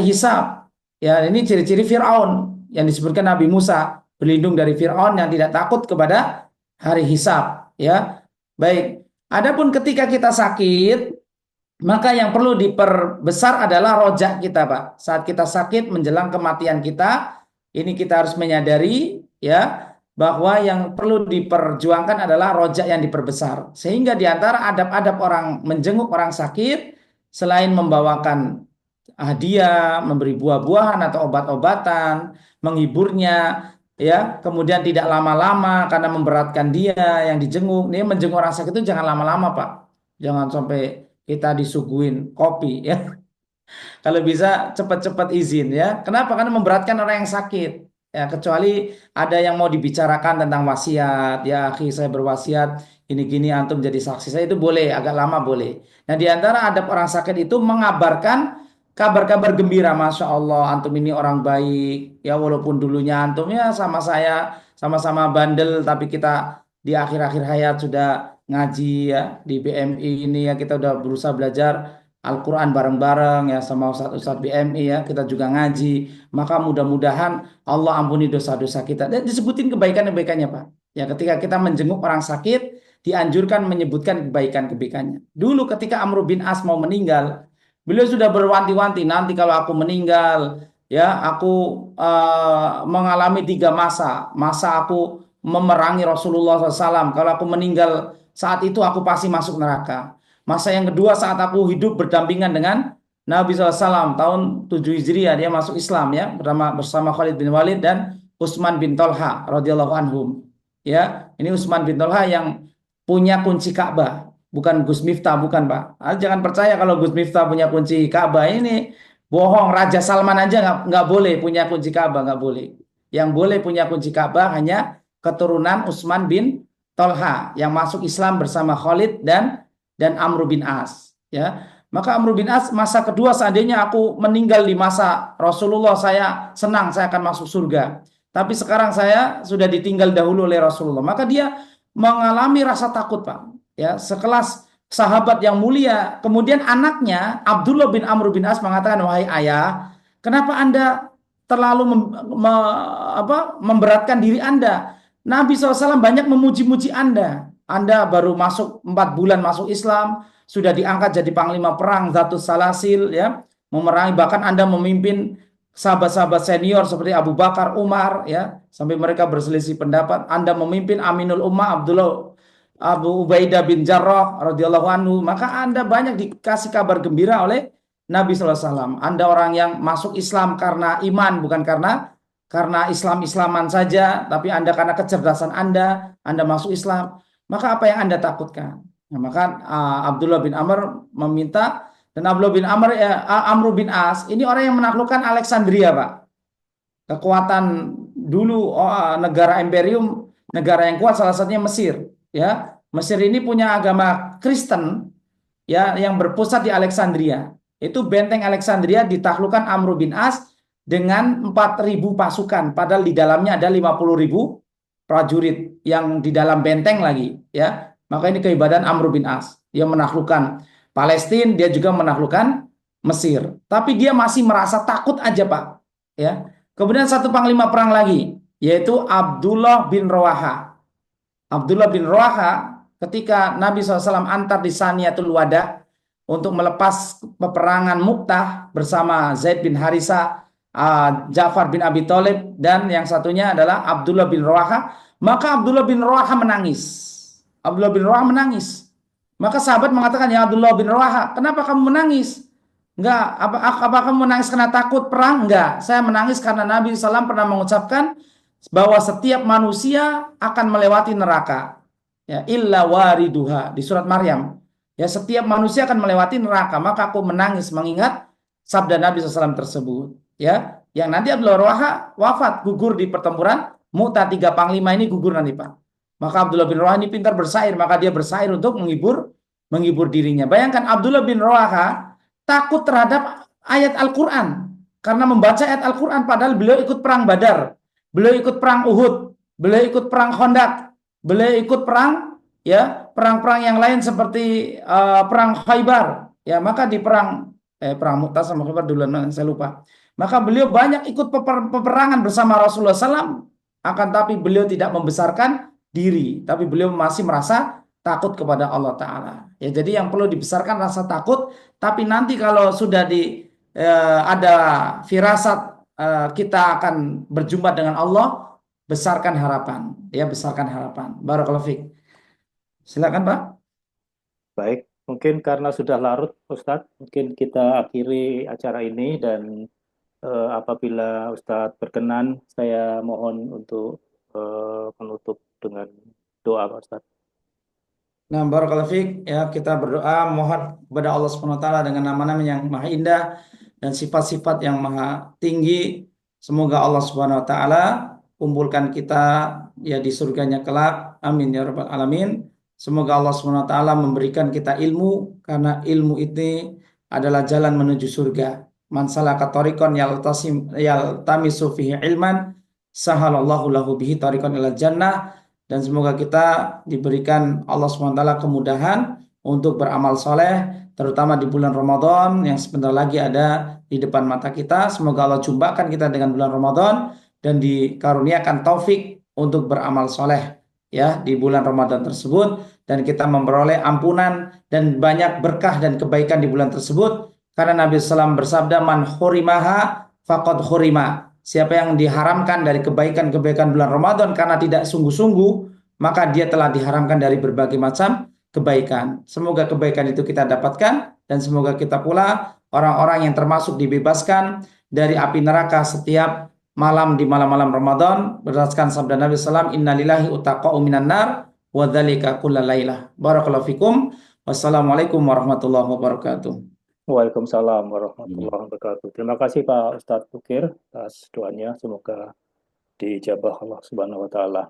hisab. Ya, ini ciri-ciri Fir'aun yang disebutkan Nabi Musa berlindung dari Fir'aun yang tidak takut kepada hari hisab. Ya, baik. Adapun ketika kita sakit, maka yang perlu diperbesar adalah rojak kita, Pak. Saat kita sakit menjelang kematian kita, ini kita harus menyadari ya bahwa yang perlu diperjuangkan adalah rojak yang diperbesar. Sehingga di antara adab-adab orang menjenguk orang sakit, selain membawakan hadiah, memberi buah-buahan atau obat-obatan, menghiburnya, ya, kemudian tidak lama-lama karena memberatkan dia yang dijenguk. Ini menjenguk orang sakit itu jangan lama-lama, Pak. Jangan sampai kita disuguhin kopi, ya. Kalau bisa cepat-cepat izin, ya. Kenapa? Karena memberatkan orang yang sakit. Ya, kecuali ada yang mau dibicarakan tentang wasiat, ya, akhi saya berwasiat gini-gini, antum jadi saksi saya, itu boleh, agak lama boleh. Nah, di antara adab orang sakit itu mengabarkan kabar-kabar gembira, Masya Allah, antum ini orang baik, ya, walaupun dulunya antum ya sama saya, sama-sama bandel, tapi kita di akhir-akhir hayat sudah ngaji ya, di BMI ini ya, kita udah berusaha belajar Al-Quran bareng-bareng ya sama Ustadz BMI ya, kita juga ngaji, maka mudah-mudahan Allah ampuni dosa-dosa kita. Dan disebutin kebaikan-kebaikannya, Pak. Ya, ketika kita menjenguk orang sakit, dianjurkan menyebutkan kebaikan-kebaikannya. Dulu ketika Amr bin As mau meninggal, beliau sudah berwanti-wanti, nanti kalau aku meninggal, ya, aku mengalami 3 masa. Masa aku memerangi Rasulullah SAW. Kalau aku meninggal saat itu, aku pasti masuk neraka. Masa yang kedua saat aku hidup berdampingan dengan Nabi SAW tahun 7 Hijriah, dia masuk Islam ya bersama Khalid bin Walid dan Utsman bin Thalha radhiyallahu anhum. Ya, ini Utsman bin Tolha yang punya kunci Ka'bah, bukan Gus Miftah, bukan Pak. Jangan percaya kalau Gus Miftah punya kunci Ka'bah, ini bohong. Raja Salman aja nggak boleh punya kunci Ka'bah, nggak boleh. Yang boleh punya kunci Ka'bah hanya keturunan Utsman bin Tolha yang masuk Islam bersama Khalid dan Amr bin As. Ya, maka Amr bin As masa kedua, seandainya aku meninggal di masa Rasulullah, saya senang, saya akan masuk surga. Tapi sekarang saya sudah ditinggal dahulu oleh Rasulullah. Maka dia mengalami rasa takut, Pak. Ya, sekelas sahabat yang mulia. Kemudian anaknya Abdullah bin Amr bin As mengatakan, wahai ayah, kenapa Anda terlalu memberatkan diri Anda? Nabi SAW banyak memuji-muji Anda. Anda baru masuk 4 bulan masuk Islam, sudah diangkat jadi panglima perang Zatus Salasil, ya, memerangi, bahkan Anda memimpin sahabat-sahabat senior seperti Abu Bakar, Umar, ya, sampai mereka berselisih pendapat. Anda memimpin Aminul Ummah Abu Ubaidah bin Jarrah radhiyallahu anhu, maka Anda banyak dikasih kabar gembira oleh Nabi SAW. Anda orang yang masuk Islam karena iman, bukan karena Islam-Islaman saja, tapi Anda karena kecerdasan Anda masuk Islam. Maka apa yang Anda takutkan? Nah, maka Abdullah bin Amr meminta, dan Abdullah bin Amr bin As ini orang yang menaklukkan Alexandria, Pak. Kekuatan dulu negara imperium, negara yang kuat salah satunya Mesir, ya. Mesir ini punya agama Kristen, ya, yang berpusat di Alexandria. Itu benteng Alexandria ditaklukkan Amr bin As dengan 4.000 pasukan, padahal di dalamnya ada 50.000 prajurit yang di dalam benteng lagi, ya. Maka ini kehebatan Amr bin As. Dia menaklukkan Palestina, dia juga menaklukkan Mesir. Tapi dia masih merasa takut aja, Pak. Ya. Kemudian satu panglima perang lagi, yaitu Abdullah bin Rawaha. Abdullah bin Rawaha ketika Nabi SAW antar di Saniyatul Wada untuk melepas peperangan Mu'tah bersama Zaid bin Harithah, Ja'far bin Abi Thalib, dan yang satunya adalah Abdullah bin Rawaha. Maka Abdullah bin Rawaha menangis. Abdullah bin Rawaha menangis. Maka sahabat mengatakan, ya Abdullah bin Rawaha, kenapa kamu menangis? Enggak, apa kamu menangis karena takut perang? Enggak, saya menangis karena Nabi SAW pernah mengucapkan bahwa setiap manusia akan melewati neraka. Ya, illa wariduha di surat Maryam. Ya, setiap manusia akan melewati neraka. Maka aku menangis mengingat sabda Nabi SAW tersebut. Ya, yang nanti Abdullah Rawaha wafat, gugur di pertempuran Mu'tah. 3 panglima ini gugur nanti, Pak. Maka Abdullah bin Rawaha ini pintar bersair, maka dia bersair untuk menghibur dirinya. Bayangkan Abdullah bin Rawaha takut terhadap ayat Al-Quran karena membaca ayat Al-Quran, padahal beliau ikut perang Badar, beliau ikut perang Uhud, beliau ikut perang Khandaq, beliau ikut perang, ya, perang-perang yang lain seperti perang Khaybar, ya. Maka di perang Mu'tah sama Khaybar dulu, saya lupa. Maka beliau banyak ikut peperangan bersama Rasulullah SAW, akan tapi beliau tidak membesarkan diri, tapi beliau masih merasa takut kepada Allah Ta'ala. Ya, jadi yang perlu dibesarkan rasa takut, tapi nanti kalau sudah ada firasat kita akan berjumpa dengan Allah, besarkan harapan, ya, besarkan harapan. Barakallahu fiik. Silakan, Pak. Baik, mungkin karena sudah larut, Ustadz, mungkin kita akhiri acara ini, dan apabila Ustadz berkenan, saya mohon untuk menutup dengan doa, Pak Ustadz. Nah, barakallahu fiik, ya, kita berdoa mohon kepada Allah Subhanahu wa taala dengan nama-nama yang maha indah dan sifat-sifat yang maha tinggi. Semoga Allah Subhanahu wa taala kumpulkan kita, ya, di surganya kelak. Amin ya rabbal alamin. Semoga Allah Subhanahu wa taala memberikan kita ilmu, karena ilmu ini adalah jalan menuju surga. Man salaka tariqan yaltamisu fihi ilman, sahalallahu lahu bihi tariqan ilal jannah. Dan semoga kita diberikan Allah SWT kemudahan untuk beramal soleh, terutama di bulan Ramadan yang sebentar lagi ada di depan mata kita. Semoga Allah jumpakan kita dengan bulan Ramadan dan dikaruniakan taufik untuk beramal soleh, ya, di bulan Ramadan tersebut, dan kita memperoleh ampunan dan banyak berkah dan kebaikan di bulan tersebut. Karena Nabi SAW bersabda, man hurimaha faqad hurima. Siapa yang diharamkan dari kebaikan-kebaikan bulan Ramadan karena tidak sungguh-sungguh, maka dia telah diharamkan dari berbagai macam kebaikan. Semoga kebaikan itu kita dapatkan, dan semoga kita pula orang-orang yang termasuk dibebaskan dari api neraka setiap malam di malam-malam Ramadan berdasarkan sabda Nabi SAW, innalillahi utaqa'u minan nar wa dzalika kulla lailah. Barakallahu fikum. Wassalamualaikum warahmatullahi wabarakatuh. Waalaikumsalam warahmatullahi wabarakatuh. Terima kasih Pak Ustadz Bukir atas doanya. Semoga dijabah Allah Subhanahu wa Ta'ala.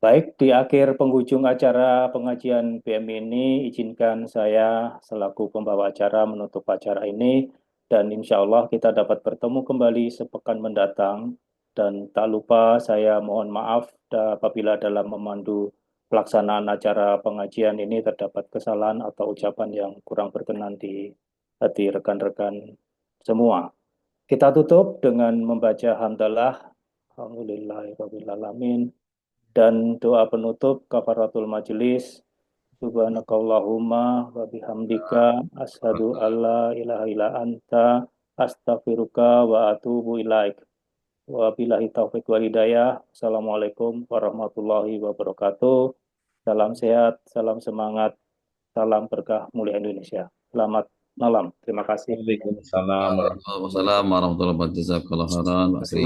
Baik, di akhir penghujung acara pengajian BMI ini, izinkan saya selaku pembawa acara menutup acara ini, dan insya Allah kita dapat bertemu kembali sepekan mendatang. Dan tak lupa saya mohon maaf apabila dalam memandu pelaksanaan acara pengajian ini terdapat kesalahan atau ucapan yang kurang berkenan di hati rekan-rekan semua. Kita tutup dengan membaca hamdalah, alhamdulillahirrahmanirrahim, dan doa penutup kafaratul majelis. Subhanakallahumma wa bihamdika asyhadu alla ilaha illa anta astaghfiruka wa atubu ilaik. Wa billahi taufiq wal hidayah. Assalamualaikum warahmatullahi wabarakatuh. Salam sehat, salam semangat, salam berkah mulia Indonesia. Selamat malam. Terima kasih. Waalaikumsalam warahmatullahi wabarakatuh. Waalaikumsalam warahmatullahi wabarakatuh. Jazakallahu khairan, Pak Asri.